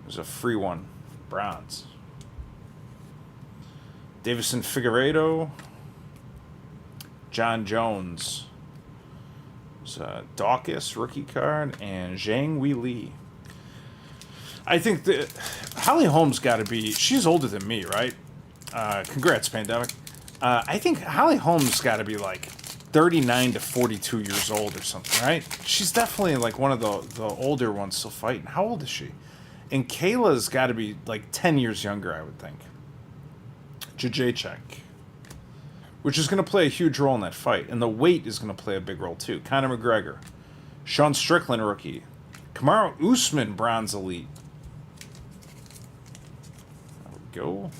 There's a free one. Bronze. Davison Figueiredo. John Jones. There's a Dawkins rookie card. And Zhang Weili. I think that Holly Holmes got to be... She's older than me, right? Congrats, Pandemic. I think Holly Holmes got to be like 39 to 42 years old or something, right? She's definitely like one of the older ones still fighting. How old is she? And Kayla's got to be like 10 years younger, I would think. Jacek, which is going to play a huge role in that fight. And the weight is going to play a big role too. Conor McGregor. Sean Strickland, rookie. Kamaru Usman, bronze elite. There we go.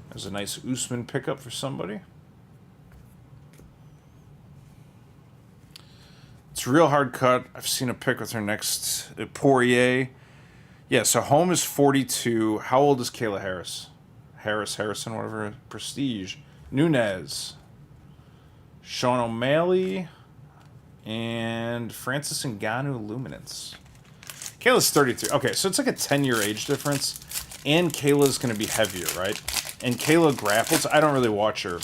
There's a nice Usman pickup for somebody. It's real hard cut. I've seen a pick with her next. Poirier. Yeah, so Home is 42. How old is Kayla Harris? Harrison, whatever. Prestige. Nunez. Sean O'Malley. And Francis Ngannou Luminance. Kayla's 33. Okay, so it's like a 10-year age difference. And Kayla's going to be heavier, right? And Kayla grapples. I don't really watch her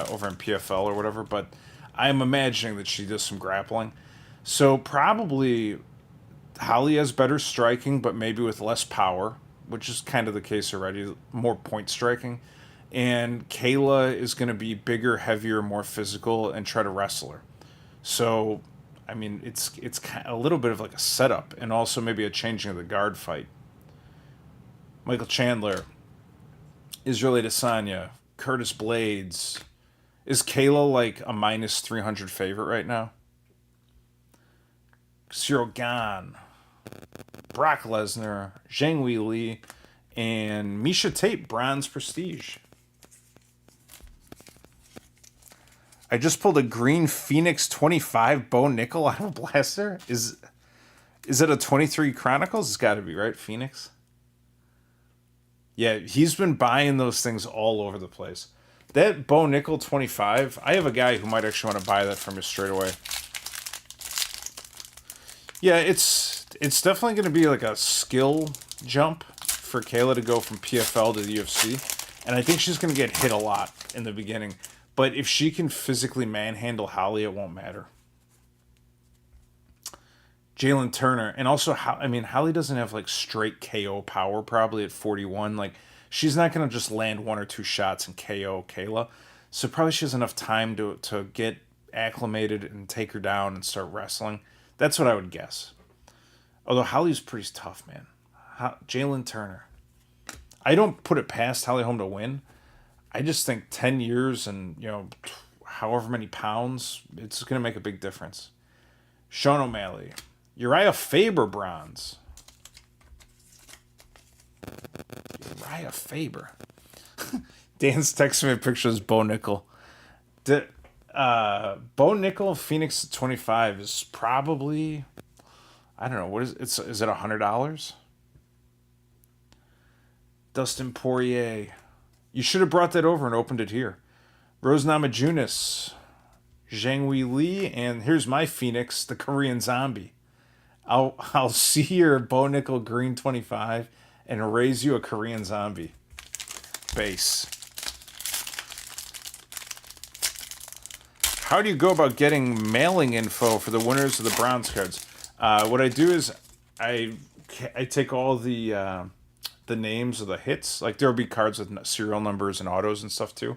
over in PFL or whatever, but I'm imagining that she does some grappling. So probably Holly has better striking, but maybe with less power, which is kind of the case already. More point striking. And Kayla is going to be bigger, heavier, more physical, and try to wrestle her. So, I mean, it's kind of a little bit of like a setup, and also maybe a changing of the guard fight. Michael Chandler. Israeli Adesanya. Curtis Blades. Is Kayla like a minus 300 favorite right now? Cyril Gane. Brock Lesnar. Zhang Weili. And Misha Tate, bronze prestige. I just pulled a green Phoenix 25 Bo Nickel out of a blaster. Is it a 23 Chronicles? It's got to be, right? Phoenix? Yeah, he's been buying those things all over the place. That Bo Nickel 25, I have a guy who might actually want to buy that from me straight away. Yeah, it's definitely going to be like a skill jump for Kayla to go from PFL to the UFC. And I think she's going to get hit a lot in the beginning. But if she can physically manhandle Holly, it won't matter. Jalen Turner. And also, I mean, Holly doesn't have like straight KO power probably at 41. Like, she's not going to just land one or two shots and KO Kayla. So probably she has enough time to get acclimated and take her down and start wrestling. That's what I would guess. Although Holly's pretty tough, man. Jalen Turner. I don't put it past Holly Holm to win. I just think 10 years and, however many pounds, it's going to make a big difference. Sean O'Malley. Uriah Faber bronze. Uriah Faber. Dan's texting me a picture of Bo Nickel. Bo Nickel Phoenix 25 is probably, I don't know, what is it? Is it $100? Dustin Poirier. You should have brought that over and opened it here. Rose Namajunas, Zhang Weili, and here's my Phoenix, the Korean Zombie. I'll see your Bo Nickel green 25 and raise you a Korean Zombie base. How do you go about getting mailing info for the winners of the bronze cards? What I do is I I take all the names of the hits. Like there will be cards with serial numbers and autos and stuff too,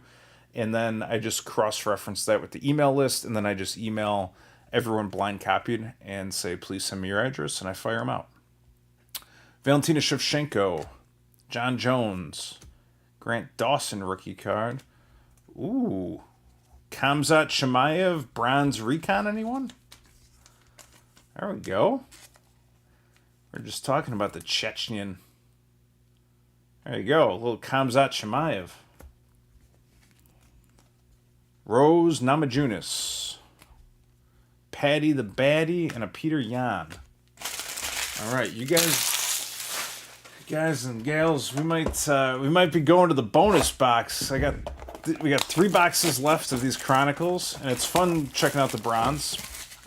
and then I just cross-reference that with the email list, and then I just email everyone blind copied and say, please send me your address, and I fire them out. Valentina Shevchenko, John Jones, Grant Dawson rookie card. Ooh. Kamzat Chimaev, bronze recon, anyone? There we go. We're just talking about the Chechnyan. There you go, a little Kamzat Chimaev. Rose Namajunas. Patty the Baddie, and a Peter Yan. All right, you guys and gals, we might be going to the bonus box. We got 3 boxes left of these Chronicles, and it's fun checking out the bronze.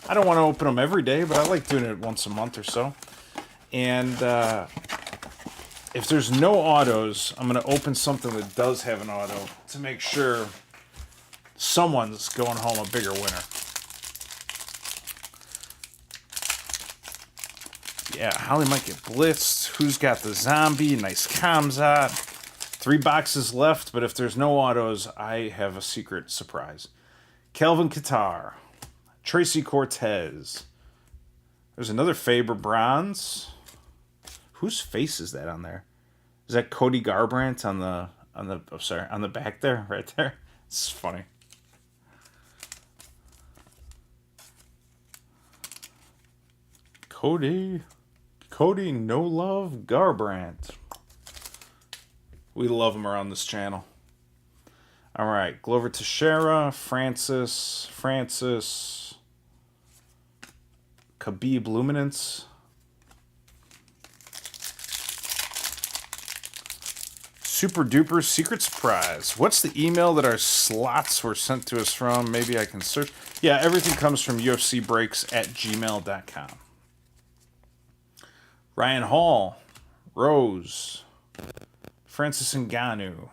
I don't want to open them every day, but I like doing it once a month or so. And if there's no autos, I'm going to open something that does have an auto to make sure someone's going home a bigger winner. Yeah, Holly might get blitzed. Who's got the zombie? Nice Kamzat. 3 boxes left, but if there's no autos, I have a secret surprise. Kelvin Qatar. Tracy Cortez. There's another Faber bronze. Whose face is that on there? Is that Cody Garbrandt on the back there, right there? It's funny. Cody No Love Garbrandt. We love him around this channel. All right, Glover Teixeira, Francis, Khabib Luminance. Super duper secret surprise. What's the email that our slots were sent to us from? Maybe I can search. Yeah, everything comes from ufcbreaks@gmail.com. Ryan Hall, Rose, Francis Ngannou,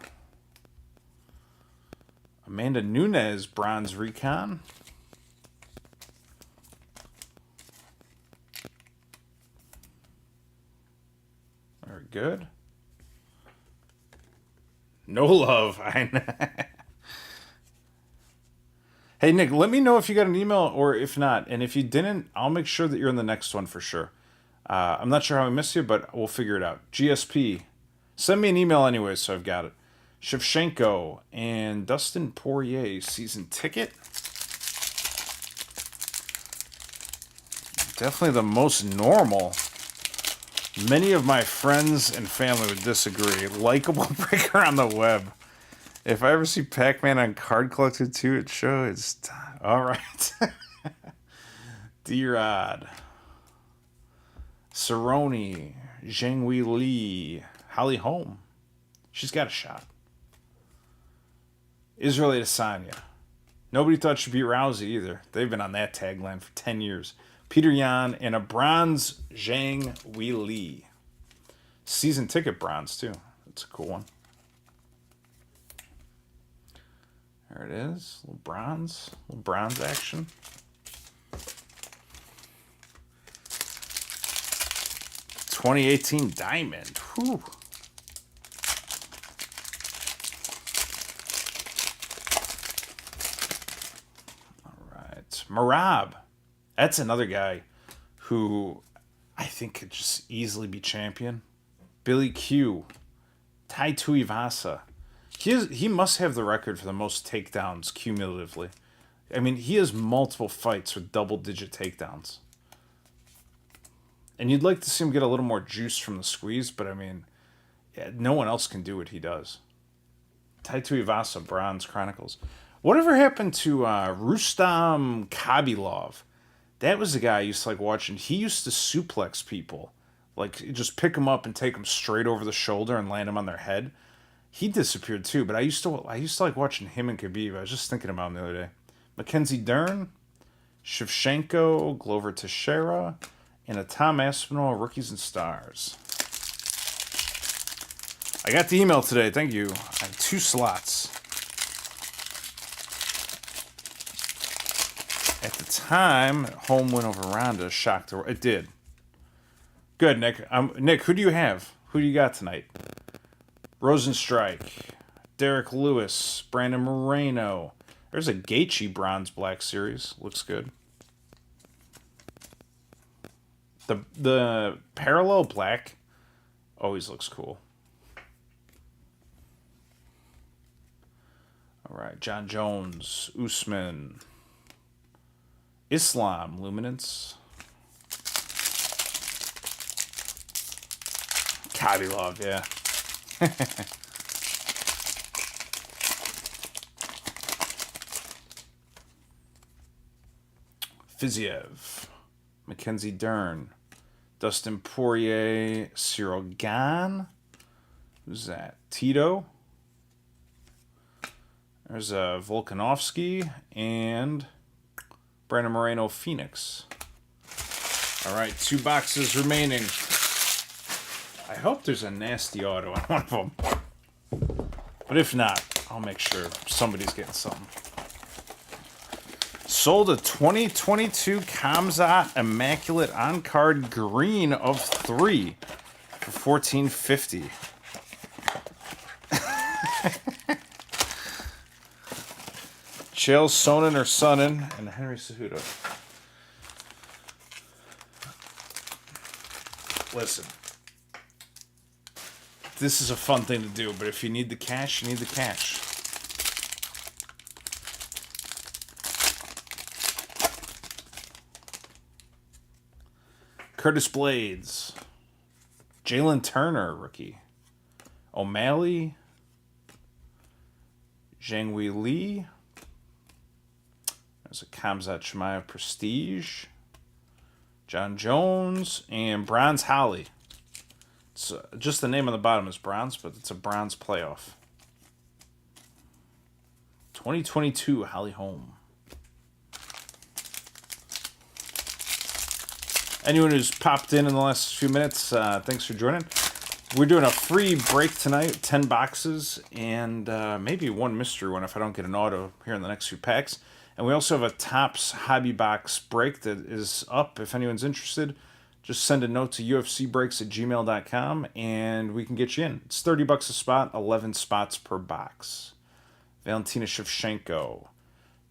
Amanda Nunes, bronze recon. Very good. No love. Hey, Nick, let me know if you got an email or if not. And if you didn't, I'll make sure that you're in the next one for sure. I'm not sure how I missed you, but we'll figure it out. GSP. Send me an email anyway, so I've got it. Shevchenko and Dustin Poirier season ticket. Definitely the most normal. Many of my friends and family would disagree. Likeable breaker on the web. If I ever see Pac-Man on Card Collector 2 at show, it's time. All right. D-Rod. Cerrone. Zhang Wei Li. Holly Holm. She's got a shot. Israel Adesanya. Nobody thought she'd beat Rousey either. They've been on that tagline for 10 years. Peter Yan and a bronze Zhang Wei Li. Season ticket bronze, too. That's a cool one. There it is. A little bronze action. '18 Diamond. Whew. All right. Marab. That's another guy who I think could just easily be champion. Billy Q. Tai Tuivasa. He must have the record for the most takedowns cumulatively. I mean, he has multiple fights with double-digit takedowns. And you'd like to see him get a little more juice from the squeeze, but I mean, yeah, no one else can do what he does. Tai Tuivasa, Bronze Chronicles. Whatever happened to Rustam Khabilov? That was the guy I used to like watching. He used to suplex people. Like, just pick them up and take them straight over the shoulder and land them on their head. He disappeared too, but I used to like watching him and Khabib. I was just thinking about him the other day. Mackenzie Dern, Shevchenko, Glover Teixeira, and a Tom Aspinall, Rookies and Stars. I got the email today, thank you. I have 2 slots. At the time, home win over Ronda shocked her. It did. Good, Nick. Nick, who do you have? Who do you got tonight? Rosenstrike, Derek Lewis, Brandon Moreno. There's a Gaethje Bronze Black Series. Looks good. The parallel black always looks cool. All right, John Jones, Usman, Islam, Luminance, Kadylov, yeah. Fiziev, Mackenzie Dern, Dustin Poirier, Cyril Gane. Who's that? Tito. There's Volkanovski and Brandon Moreno Phoenix. All right, 2 boxes remaining. I hope there's a nasty auto on one of them. But if not, I'll make sure somebody's getting something. Sold a 2022 Kamzat Immaculate on-card green of 3 for $14.50. Chael Sonnen or Sonnen and Henry Cejudo. Listen, this is a fun thing to do, but if you need the cash, you need the cash. Curtis Blades, Jalen Turner, rookie, O'Malley, Zhang Li. There's a Khamzat Chimaev Prestige, John Jones, and Bronze Holly. It's just the name on the bottom is bronze, but it's a bronze playoff. 2022 Holly Holm. Anyone who's popped in the last few minutes, thanks for joining. We're doing a free break tonight, 10 boxes, and maybe one mystery one if I don't get an auto here in the next few packs. And we also have a Topps Hobby Box break that is up. If anyone's interested, just send a note to ufcbreaks@gmail.com and we can get you in. It's $30 a spot, 11 spots per box. Valentina Shevchenko,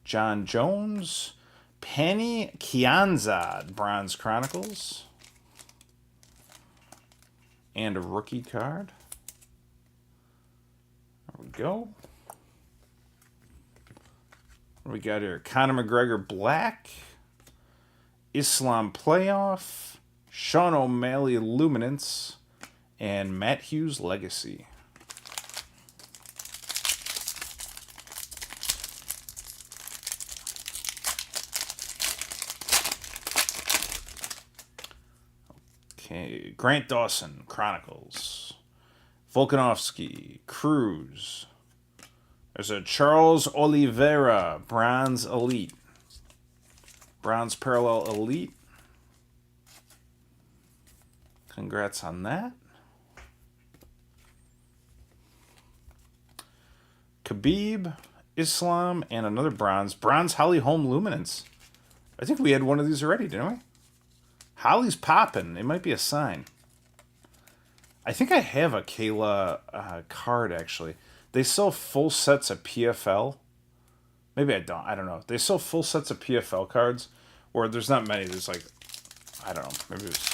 John Jones, Penny Kianzad, Bronze Chronicles, and a rookie card. There we go. What do we got here? Conor McGregor Black, Islam Playoff, Sean O'Malley Luminance, and Matt Hughes Legacy. Okay, Grant Dawson, Chronicles. Volkanovski, Cruz. There's a Charles Oliveira, Bronze Elite. Bronze Parallel Elite. Congrats on that. Khabib, Islam, and another bronze. Bronze Holly Holm Luminance. I think we had one of these already, didn't we? Holly's popping. It might be a sign. I think I have a Kayla card, actually. They sell full sets of PFL. Maybe I don't. I don't know. They sell full sets of PFL cards, or there's not many. There's like, I don't know, maybe there's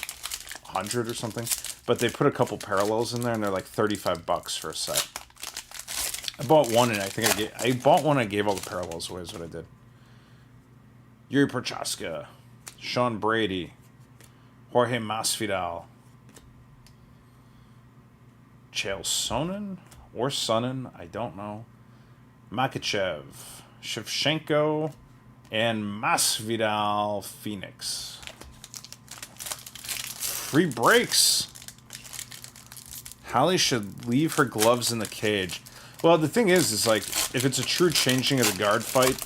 100 or something. But they put a couple parallels in there, and they're like $35 for a set. I bought one, and I bought one. I gave all the parallels away. Is what I did. Yuri Prochaska, Sean Brady, Jorge Masvidal, Chael Sonnen or Sonnen, I don't know. Makachev, Shevchenko, and Masvidal Phoenix. Free breaks. Holly should leave her gloves in the cage. Well, the thing is like, if it's a true changing of the guard fight,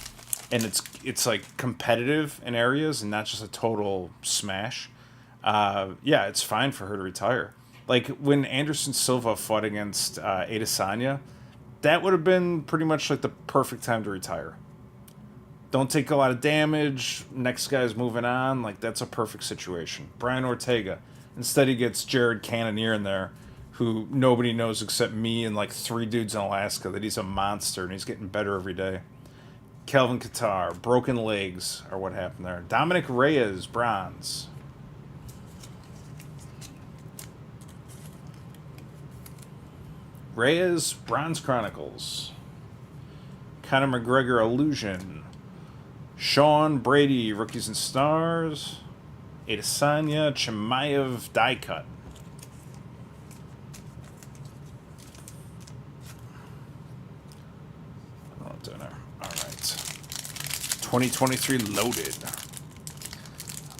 and it's like competitive in areas and not just a total smash, yeah, it's fine for her to retire. Like when Anderson Silva fought against Adesanya, that would have been pretty much like the perfect time to retire. Don't take a lot of damage. Next guy's moving on. Like, that's a perfect situation. Brian Ortega. Instead, he gets Jared Cannonier in there, who nobody knows except me and like 3 dudes in Alaska that he's a monster and he's getting better every day. Kelvin Qatar, broken legs, or what happened there. Dominic Reyes, bronze. Reyes, Bronze Chronicles. Conor McGregor, Illusion. Sean Brady, Rookies and Stars. Adesanya, Chimaev, Die Cut. Alright. 2023 loaded.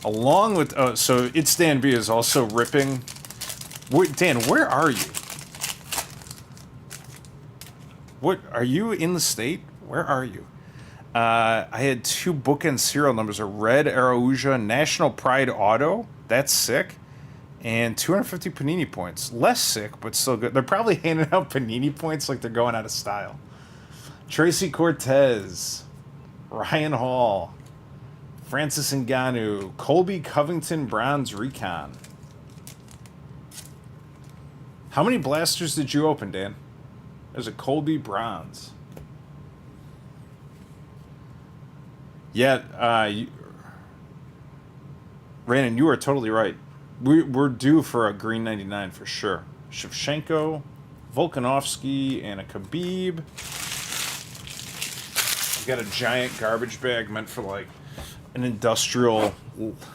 Along with... so It's Dan B is also ripping... Dan, where are you? What are you in the state? Where are you? I had 2 bookend serial numbers: a red Arauja National Pride Auto. That's sick. And 250 Panini points. Less sick, but still good. They're probably handing out Panini points like they're going out of style. Tracy Cortez, Ryan Hall, Francis Ngannou, Colby Covington, Bronze Recon. How many blasters did you open, Dan? There's a Colby Bronze. Yeah, Ranan, you are totally right. We're due for a green 99 for sure. Shevchenko, Volkanovski, and a Khabib. I've got a giant garbage bag meant for like an industrial,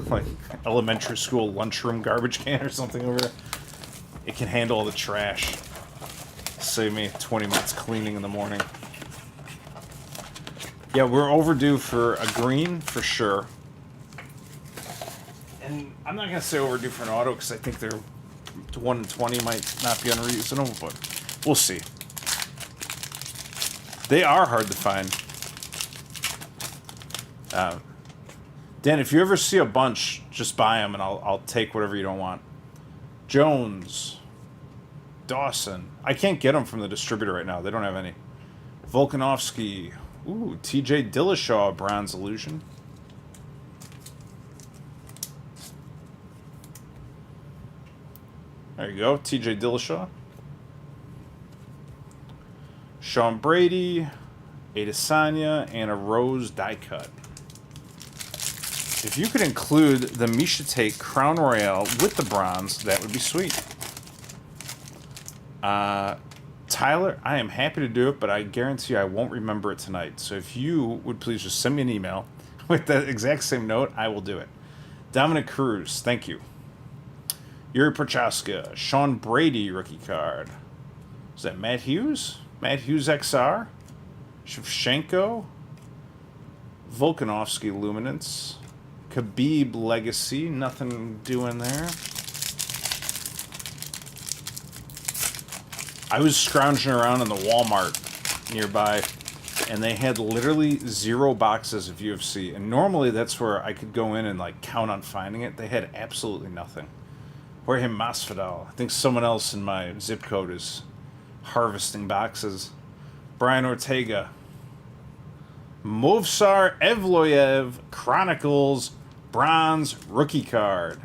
like elementary school lunchroom garbage can or something over there. It can handle all the trash. Save me 20 minutes cleaning in the morning. Yeah, we're overdue for a green for sure. And I'm not going to say overdue for an auto because I think they're 1 in 20 might not be unreasonable, but we'll see. They are hard to find. Dan, if you ever see a bunch, just buy them and I'll take whatever you don't want. Jones. Dawson. I can't get them from the distributor right now. They don't have any. Volkanovski. Ooh, TJ Dillashaw, Bronze Illusion. There you go, TJ Dillashaw. Sean Brady, Adesanya, and a Rose Die Cut. If you could include the Misha Tate Crown Royale with the bronze, that would be sweet. Tyler, I am happy to do it, but I guarantee you I won't remember it tonight. So if you would please just send me an email with the exact same note, I will do it. Dominic Cruz, thank you. Yuri Prochaska, Sean Brady rookie card. Is that Matt Hughes? Matt Hughes XR? Shevchenko? Volkanovski Luminance? Khabib Legacy, nothing doing there. I was scrounging around in the Walmart nearby, and they had literally 0 boxes of UFC. And normally that's where I could go in and like count on finding it. They had absolutely nothing. Jorge Masvidal. I think someone else in my zip code is harvesting boxes. Brian Ortega. Movsar Evloev Chronicles Bronze Rookie Card.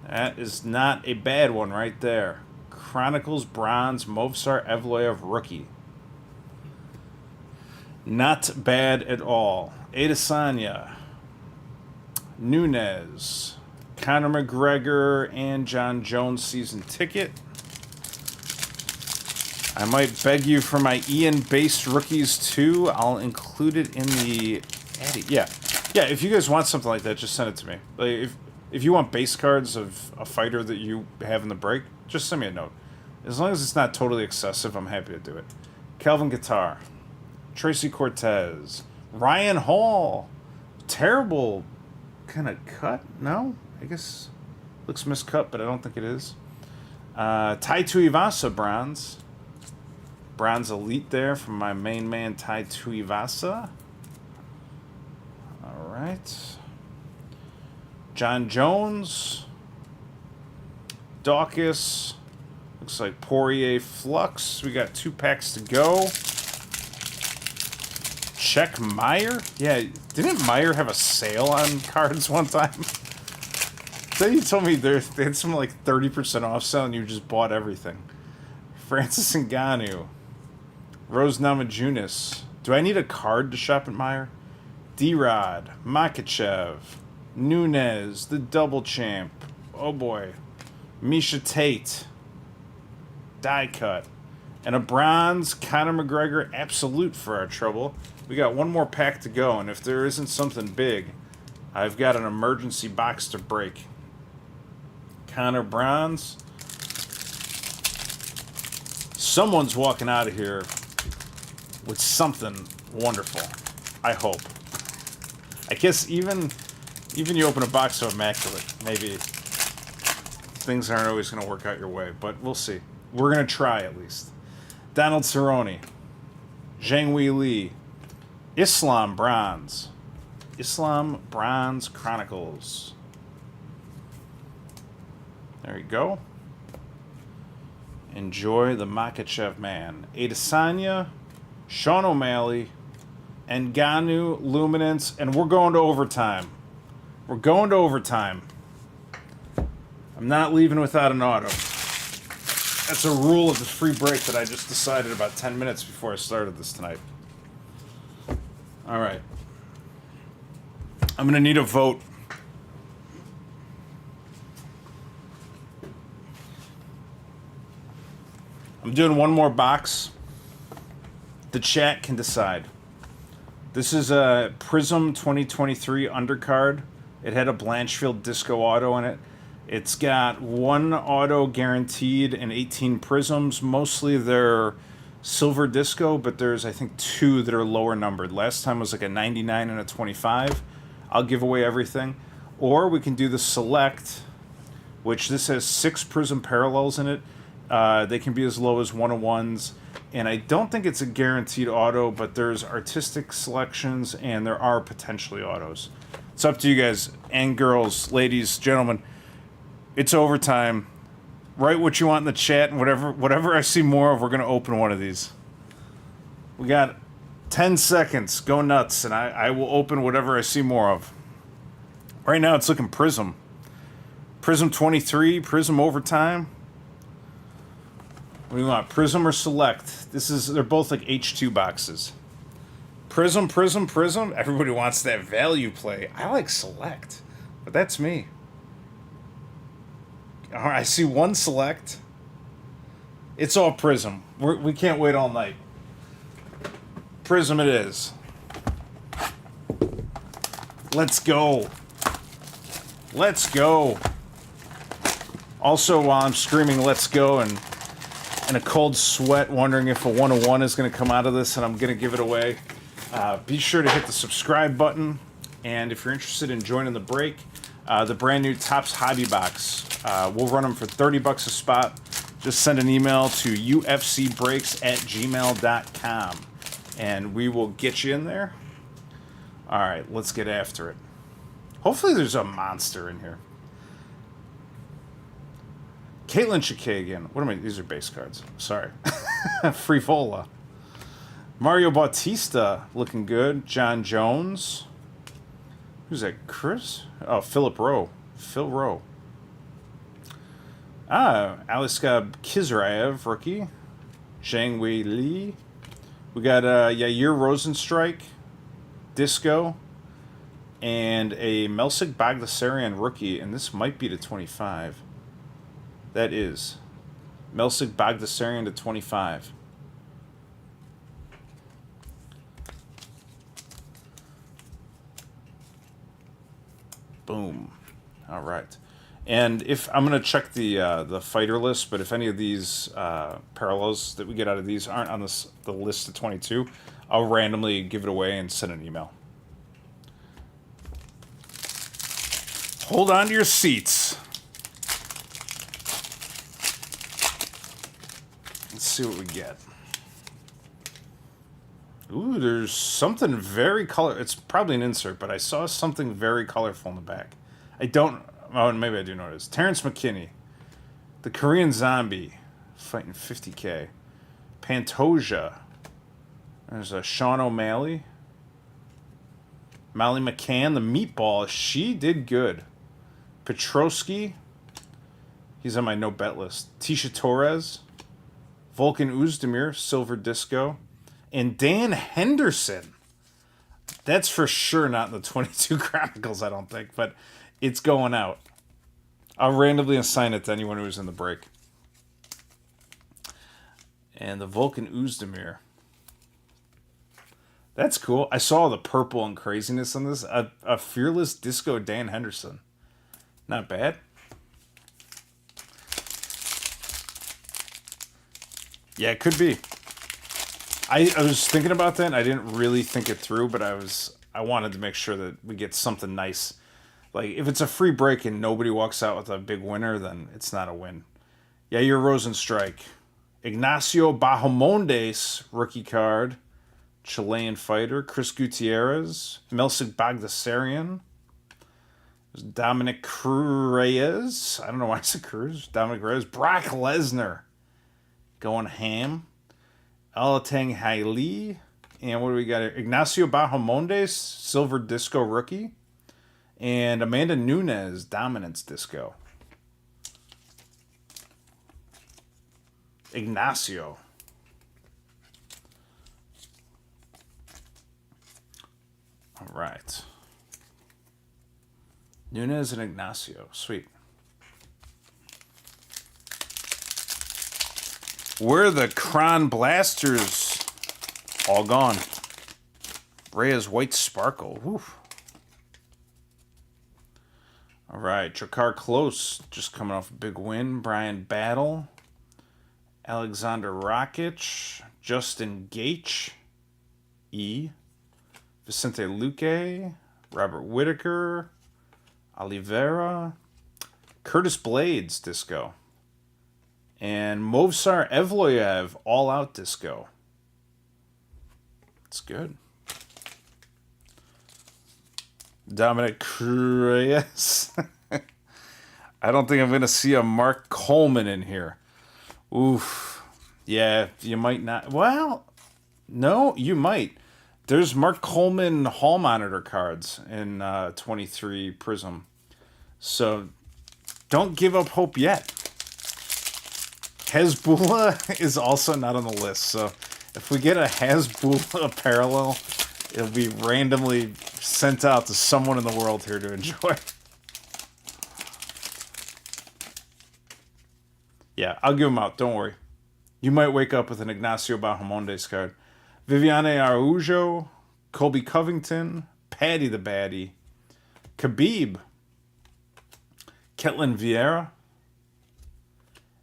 That is not a bad one right there. Chronicles Bronze Movsar Evloev Rookie. Not bad at all. Adesanya. Nunes. Conor McGregor and John Jones season ticket. I might beg you for my Ian-based rookies too. I'll include it in the... Yeah, if you guys want something like that, just send it to me. Like, if you want base cards of a fighter that you have in the break, just send me a note. As long as it's not totally excessive, I'm happy to do it. Kelvin Guitar. Tracy Cortez. Ryan Hall. Terrible kind of cut? No? I guess looks miscut, but I don't think it is. Tai Tuivasa bronze. Bronze Elite there from my main man, Tai Tuivasa. All right. John Jones. Dawkins. Looks like Poirier Flux. We got 2 packs to go. check Meyer? Yeah, didn't Meyer have a sale on cards one time? Then you told me they had some like 30% off sale and you just bought everything. Francis Ngannou. Rose Namajunas. Do I need a card to shop at Meyer? D-Rod. Makachev. Nunez. The double champ. Oh boy. Misha Tate. Die cut. And a bronze Conor McGregor Absolute for our trouble. We got one more pack to go, and if there isn't something big, I've got an emergency box to break. Conor bronze. Someone's walking out of here with something wonderful. I hope. I guess even you open a box of Immaculate, maybe things aren't always going to work out your way, but we'll see. We're going to try at least. Donald Cerrone. Zhang Wei Li. Islam bronze. Islam bronze Chronicles. There you go. Enjoy the Makachev man. Adesanya, Sean O'Malley, Ngannou, Luminance, and we're going to overtime. We're going to overtime. I'm not leaving without an auto. That's a rule of the free break that I just decided about 10 minutes before I started this tonight. All right. I'm going to need a vote. I'm doing one more box. The chat can decide. This is a Prism 2023 undercard. It had a Blanchfield Disco Auto in it. It's got one auto guaranteed and 18 prisms. Mostly they're silver disco, but there's, I think, 2 that are lower numbered. Last time was like a 99 and a 25. I'll give away everything. Or we can do the select, which this has 6 prism parallels in it. They can be as low as 101s. And I don't think it's a guaranteed auto, but there's artistic selections and there are potentially autos. It's up to you guys and girls, ladies, gentlemen. It's overtime. Write what you want in the chat, and whatever I see more of, we're going to open one of these. We got 10 seconds. Go nuts, and I will open whatever I see more of. Right now, it's looking Prism. Prism 23, Prism Overtime. What do you want, Prism or Select? They're both like H2 boxes. Prism, Prism, Prism. Everybody wants that value play. I like Select, but that's me. All right, I see one Select. It's all Prism. We can't wait all night. Prism it is. Let's go. Let's go. Also, while I'm screaming let's go and in a cold sweat wondering if a 101 is going to come out of this and I'm going to give it away, be sure to hit the subscribe button. And if you're interested in joining the break, the brand new Topps Hobby Box, we'll run them for $30 a spot. Just send an email to ufcbreaks@gmail.com and we will get you in there. All right, let's get after it. Hopefully there's a monster in here. Caitlin Chikagian. What am I? These are base cards. Sorry. Frivola. Mario Bautista looking good. John Jones. Who's that? Chris? Oh, Philip Rowe. Phil Rowe. Aliska Kizraev, rookie. Zhang Wei Li. We got Yair Rosenstrike, Disco, and a Melsik Bagdasarian rookie, and this might be to 25. That is. Melsik Bagdasarian to 25. Boom. All right. And if I'm going to check the fighter list, but if any of these parallels that we get out of these aren't on the list of 22, I'll randomly give it away and send an email. Hold on to your seats. Let's see what we get. Ooh, there's something very color. It's probably an insert, but I saw something very colorful in the back. I don't. Oh, maybe I do know what it is. Terrence McKinney, the Korean Zombie, fighting 50K. Pantoja. There's a Sean O'Malley. Molly McCann, the meatball, she did good. Petrosky, he's on my no bet list. Tisha Torres, Volkan Uzdemir, silver disco, and Dan Henderson. That's for sure not in the 22 Chronicles, I don't think, but it's going out. I'll randomly assign it to anyone who's in the break. And the Volkan Uzdemir. That's cool. I saw the purple and craziness on this. A fearless disco Dan Henderson. Not bad. Yeah, it could be. I was thinking about that and I didn't really think it through, but I wanted to make sure that we get something nice. Like, if it's a free break and nobody walks out with a big winner, then it's not a win. Yeah, you're Rosenstrike. Ignacio Bahamondes, rookie card. Chilean fighter. Chris Gutierrez. Melsik Bagdasarian. Dominic Cruz. I don't know why I said Cruz. Dominic Reyes. Brock Lesnar. Going ham. Alatang Hailey. And what do we got here? Ignacio Bahamondes, silver disco rookie. And Amanda Nunes, dominance disco. Ignacio. All right. Nunes and Ignacio. Sweet. Where are the Cron Blasters? All gone. Reyes White Sparkle. Whew. All right. Drakkar Klose just coming off a big win. Brian Battle. Alexander Rakic. Justin Gaethje. E. Vicente Luque. Robert Whittaker. Oliveira. Curtis Blades disco. And Movsar Evloev all out disco. It's good. Dominic Reyes. I don't think I'm going to see a Mark Coleman in here. Oof. Yeah, you might not. Well, no, you might. There's Mark Coleman Hall Monitor cards in 23 Prism. So don't give up hope yet. Hezbollah is also not on the list. So if we get a Hezbollah parallel, it'll be randomly sent out to someone in the world here to enjoy. Yeah, I'll give them out. Don't worry. You might wake up with an Ignacio Bahamondes card. Viviane Araujo, Colby Covington, Paddy the Baddie, Khabib, Ketlin Vieira,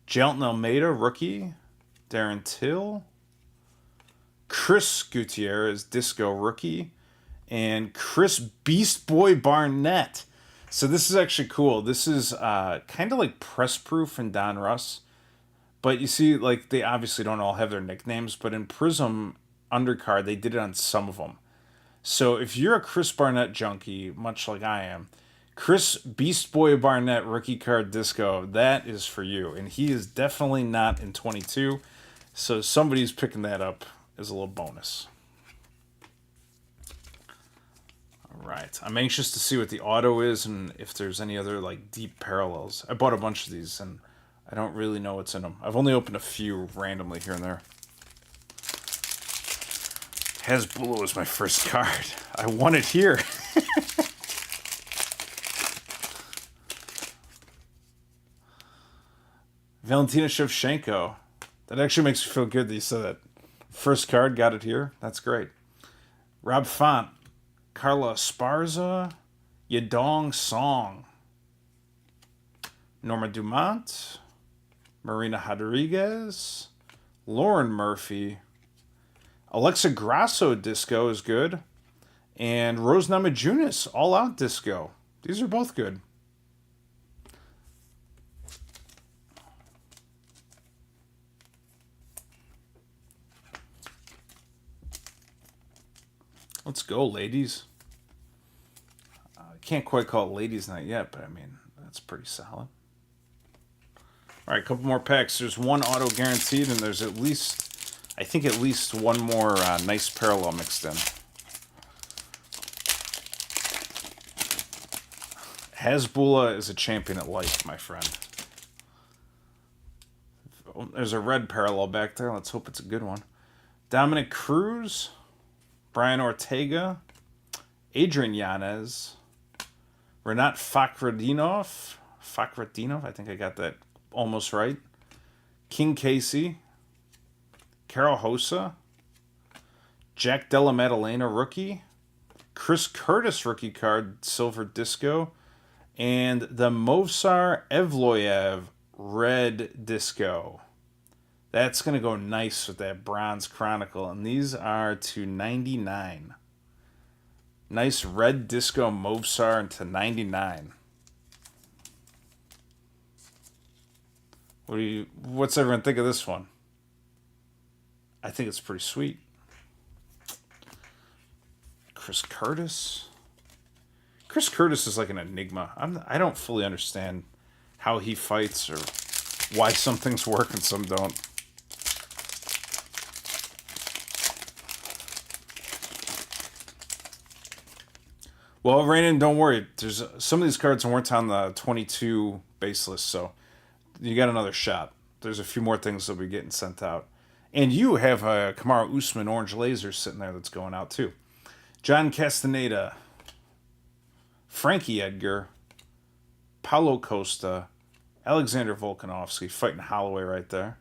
Jalton Almeida, rookie, Darren Till, Chris Gutierrez, disco rookie, and Chris Beast Boy Barnett. So this is actually cool. This is kind of like Press Proof and Don Russ. But you see, like, they obviously don't all have their nicknames, but in Prism Undercard, they did it on some of them. So if you're a Chris Barnett junkie, much like I am, Chris Beast Boy Barnett rookie card disco, that is for you. And he is definitely not in 22. So somebody's picking that up as a little bonus. All right. I'm anxious to see what the auto is and if there's any other, like, deep parallels. I bought a bunch of these, and I don't really know what's in them. I've only opened a few randomly here and there. Hezbollah was my first card. I won it here. Valentina Shevchenko. That actually makes me feel good that you said that. First card, got it here. That's great. Rob Font. Carla Esparza. Yadong Song. Norma Dumont. Marina Rodriguez. Lauren Murphy. Alexa Grasso disco is good. And Rose Namajunas, all out disco. These are both good. Let's go, ladies. I can't quite call it ladies' night yet, but I mean, that's pretty solid. All right, a couple more packs. There's one auto guaranteed, and there's at least, I think at least one more nice parallel mixed in. Hasbulla is a champion at life, my friend. There's a red parallel back there. Let's hope it's a good one. Dominic Cruz, Brian Ortega, Adrian Yanez, Renat Fakhretdinov, I think I got that almost right. King Casey, Carol Hossa, Jack Della Maddalena rookie, Chris Curtis rookie card, silver disco, and the Movsar Evloyev red disco. That's going to go nice with that bronze chronicle, and these are to 99. Nice red disco Movsar into 99. What's everyone think of this one? I think it's pretty sweet. Chris Curtis. Chris Curtis is like an enigma. I don't fully understand how he fights or why some things work and some don't. Well, Rainen, don't worry. There's some of these cards weren't on the 22 base list, so you got another shot. There's a few more things that'll be getting sent out. And you have a Kamaru Usman orange laser sitting there that's going out too. John Castaneda, Frankie Edgar, Paulo Costa, Alexander Volkanovski fighting Holloway right there.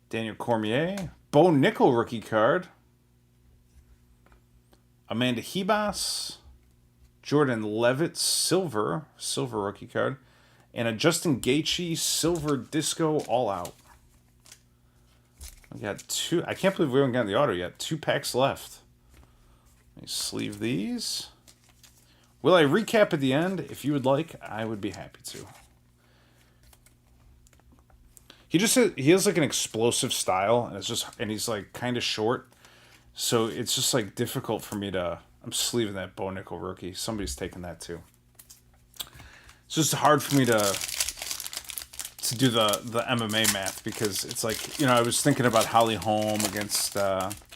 Daniel Cormier, Bo Nickel rookie card. Amanda Hebas, Jordan Levitt silver rookie card, and a Justin Gaethje silver disco all out. We got two. I can't believe we haven't gotten the auto yet. 2 packs left. Let me sleeve these. Will I recap at the end? If you would like, I would be happy to. He has like an explosive style, and he's like kind of short, so it's just like difficult for me to. I'm sleeving that Bo Nickel rookie. Somebody's taking that too. It's just hard for me to do the MMA math because it's like, I was thinking about Holly Holm against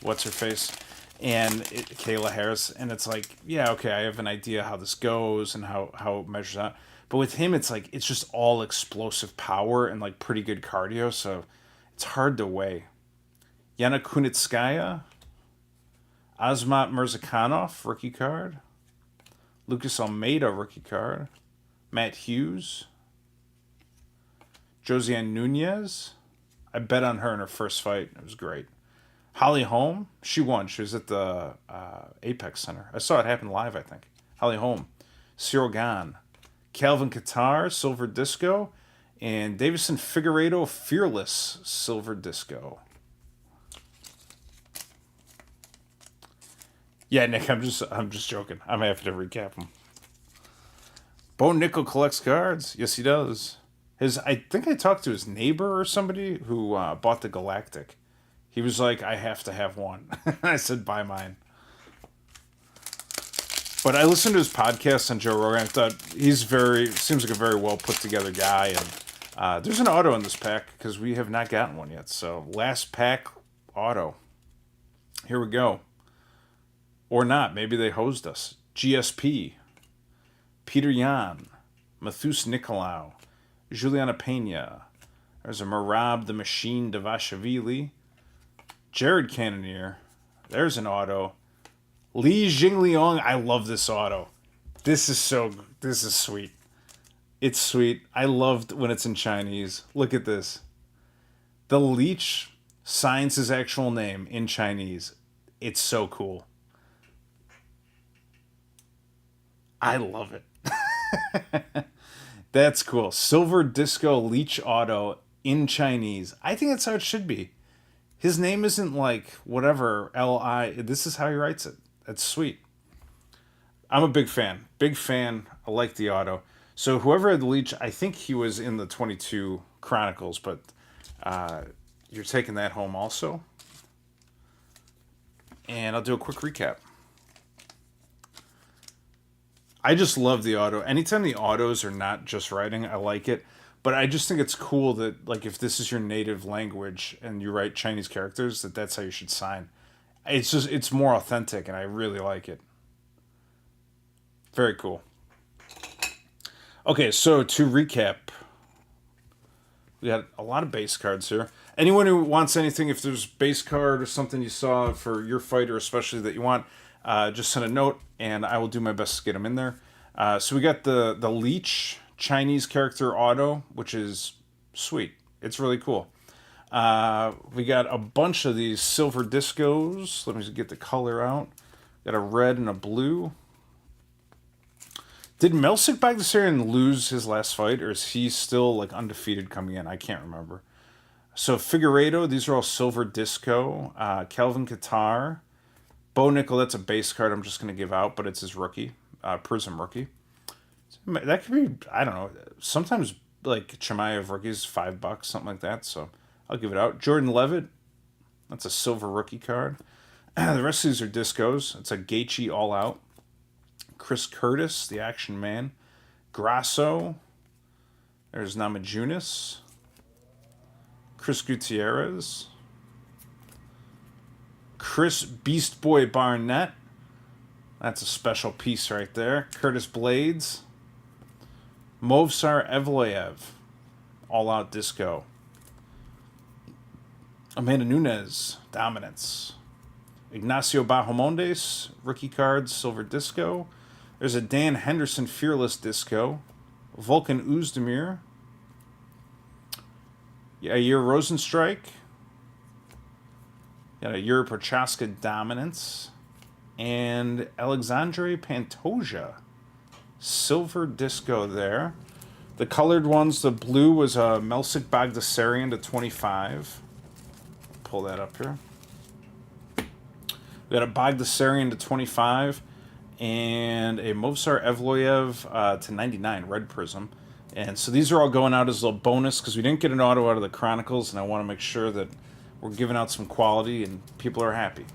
what's her face and Kayla Harris, and it's like, yeah, okay, I have an idea how this goes and how it measures out. But with him, it's like it's just all explosive power and like pretty good cardio, so it's hard to weigh. Yana Kunitskaya, Azmat Mirzakhanov, rookie card. Lucas Almeida, rookie card. Matt Hughes. Josiane Nunez. I bet on her in her first fight. It was great. Holly Holm. She won. She was at the Apex Center. I saw it happen live, I think. Holly Holm. Cyril Gane. Calvin Kattar, silver disco. And Davison Figueiredo, fearless, silver disco. Yeah, Nick, I'm just joking. I'm happy to recap them. Bo Nickel collects cards. Yes, he does. I think I talked to his neighbor or somebody who bought the Galactic. He was like, I have to have one. I said, buy mine. But I listened to his podcast on Joe Rogan. I thought seems like a very well put together guy. And there's an auto in this pack because we have not gotten one yet. So last pack auto. Here we go. Or not. Maybe they hosed us. GSP. Peter Yan. Mathus Nicolau. Juliana Pena. There's a Marab the Machine Davashvili. Jared Cannonier. There's an auto. Li Jingliang. I love this auto. This is sweet. It's sweet. I loved when it's in Chinese. Look at this. The Leech signs his actual name in Chinese. It's so cool. I love it. That's cool. Silver Disco Leech Auto in Chinese. I think that's how it should be. His name isn't like whatever, L-I. This is how he writes it. That's sweet. I'm a big fan. Big fan. I like the auto. So whoever had the Leech, I think he was in the 22 Chronicles, but you're taking that home also. And I'll do a quick recap. I just love the auto. Anytime the autos are not just writing, I like it. But I just think it's cool that, like, if this is your native language and you write Chinese characters, that's how you should sign. It's more authentic, and I really like it. Very cool. Okay, so to recap, we got a lot of base cards here. Anyone who wants anything, if there's base card or something you saw for your fighter, especially that you want, just send a note, and I will do my best to get them in there. So we got the Leech Chinese character auto, which is sweet. It's really cool. We got a bunch of these silver discos. Let me just get the color out. Got a red and a blue. Did Melsik Bagdasarian lose his last fight, or is he still like undefeated coming in? I can't remember. So Figueiredo, these are all silver disco. Calvin Qatar. Bo Nickel, that's a base card I'm just going to give out, but it's his rookie. Prism rookie. That could be, I don't know, sometimes like Chimaev rookies, $5, something like that, so I'll give it out. Jordan Levitt, that's a silver rookie card. The rest of these are discos. It's a Gaethje All Out. Chris Curtis, the Action Man. Grasso. There's Namajunas. Chris Gutierrez. Chris Beast Boy Barnett. That's a special piece right there. Curtis Blades. Movsar Evloev. All Out Disco. Amanda Nunes. Dominance. Ignacio Bahamondes. Rookie cards. Silver Disco. There's a Dan Henderson Fearless Disco. Vulcan Oezdemir. Yair Rosenstrike. Got a Yuri Prochaska Dominance. And Alexandre Pantoja. Silver Disco there. The colored ones, the blue was a Melsik Bagdasarian to 25. Pull that up here. We got a Bagdasarian to 25. And a Movsar Evloev to 99, Red Prism. And so these are all going out as a little bonus because we didn't get an auto out of the Chronicles, and I want to make sure that we're giving out some quality and people are happy.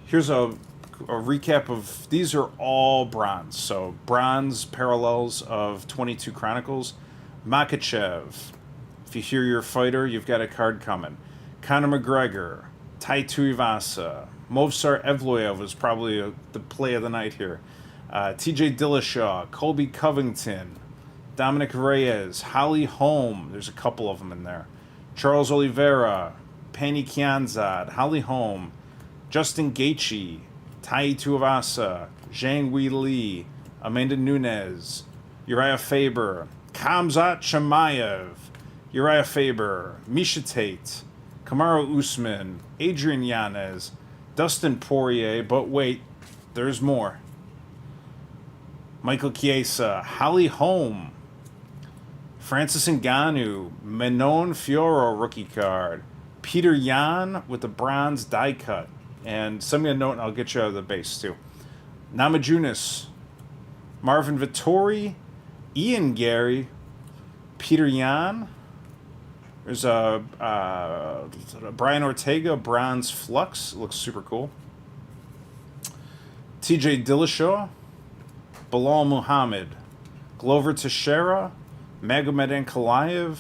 Here's a recap of, these are all bronze. So bronze parallels of 22 Chronicles. Makachev. If you hear your fighter, you've got a card coming. Conor McGregor. Tai Tuivasa. Movsar Evloev was probably the play of the night here. TJ Dillashaw. Colby Covington. Dominic Reyes. Holly Holm. There's a couple of them in there. Charles Oliveira. Penny Kianzad. Holly Holm. Justin Gaethje. Tai Tuivasa. Zhang Wei Li. Amanda Nunes. Uriah Faber. Khamzat Chimaev. Uriah Faber. Misha Tate. Kamaru Usman. Adrian Yanez. Dustin Poirier. But wait, there's more. Michael Chiesa. Holly Holm. Francis Ngannou. Manon Fiorot rookie card. Peter Yan with the bronze die cut. And send me a note and I'll get you out of the base too. Namajunas. Marvin Vittori. Ian Gary. Peter Yan. There's a Brian Ortega bronze flux. It looks super cool. TJ Dillashaw. Bilal Muhammad. Glover Teixeira. Magomed Ankalaev.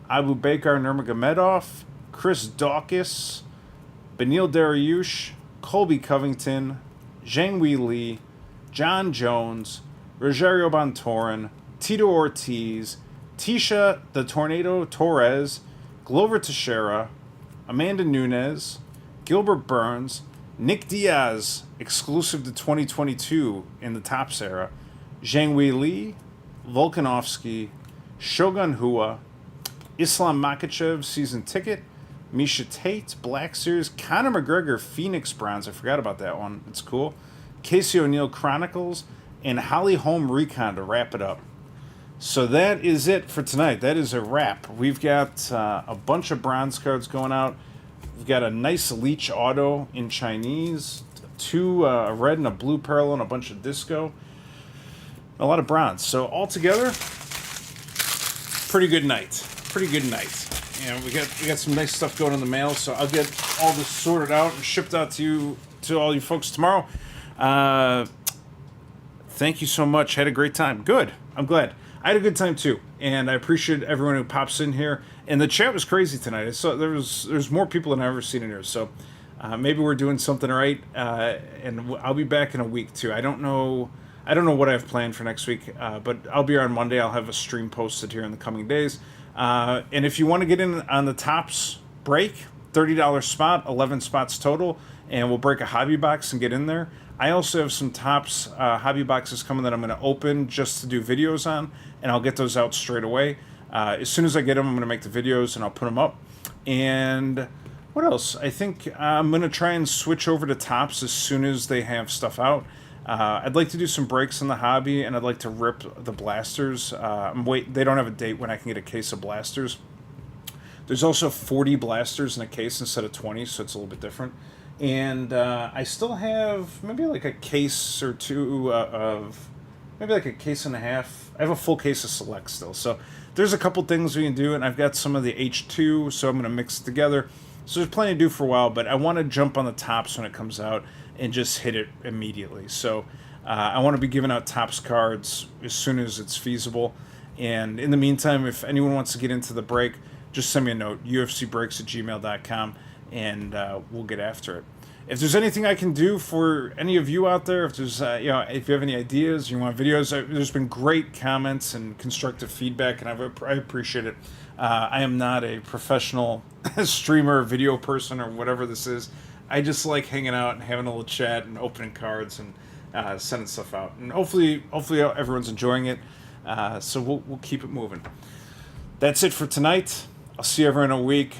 Abu Bakar Nurmagomedov. Chris Dawkins. Beneil Dariush. Colby Covington. Zhang Wei Li. John Jones. Rogerio Bontorin. Tito Ortiz. Tisha the Tornado Torres. Glover Teixeira. Amanda Nunes. Gilbert Burns. Nick Diaz, exclusive to 2022 in the Topps era. Zhang Wei Li. Volkanovski. Shogun Hua. Islam Makhachev season ticket. Misha Tate, Black Series. Conor McGregor, Phoenix Bronze. I forgot about that one. It's cool. Casey O'Neill Chronicles. And Holly Holm Recon to wrap it up. So that is it for tonight. That is a wrap. We've got a bunch of bronze cards going out. We've got a nice Leech auto in Chinese. Two a red and a blue parallel and a bunch of disco. A lot of bronze. So altogether, pretty good night. Pretty good night. And we got some nice stuff going in the mail. So I'll get all this sorted out and shipped out to all you folks tomorrow. Thank you so much. Had a great time. Good. I'm glad. I had a good time too, and I appreciate everyone who pops in here. And the chat was crazy tonight. I saw there's more people than I've ever seen in here. So maybe we're doing something right. And I'll be back in a week too. I don't know I don't know what I have planned for next week, but I'll be here on Monday. I'll have a stream posted here in the coming days. And if you want to get in on the Tops break, $30 spot, 11 spots total, and we'll break a hobby box and get in there. I also have some Tops hobby boxes coming that I'm going to open just to do videos on, and I'll get those out straight away. As soon as I get them, I'm going to make the videos and I'll put them up. And what else? I think I'm going to try and switch over to Tops as soon as they have stuff out. I'd like to do some breaks in the hobby, and I'd like to rip the blasters. They don't have a date when I can get a case of blasters. There's also 40 blasters in a case instead of 20, so it's a little bit different. And I still have maybe like a case or two of, maybe like a case and a half. I have a full case of Select still. So there's a couple things we can do, and I've got some of the H2, so I'm going to mix it together. So there's plenty to do for a while, but I want to jump on the Tops when it comes out and just hit it immediately. So I want to be giving out Tops cards as soon as it's feasible. And in the meantime, if anyone wants to get into the break, just send me a note, ufcbreaks@gmail.com, and we'll get after it. If there's anything I can do for any of you out there, if there's if you have any ideas, you want videos, there's been great comments and constructive feedback, and I appreciate it. I am not a professional streamer, video person, or whatever this is. I just like hanging out and having a little chat and opening cards and sending stuff out. And hopefully everyone's enjoying it. So we'll keep it moving. That's it for tonight. I'll see everyone in a week.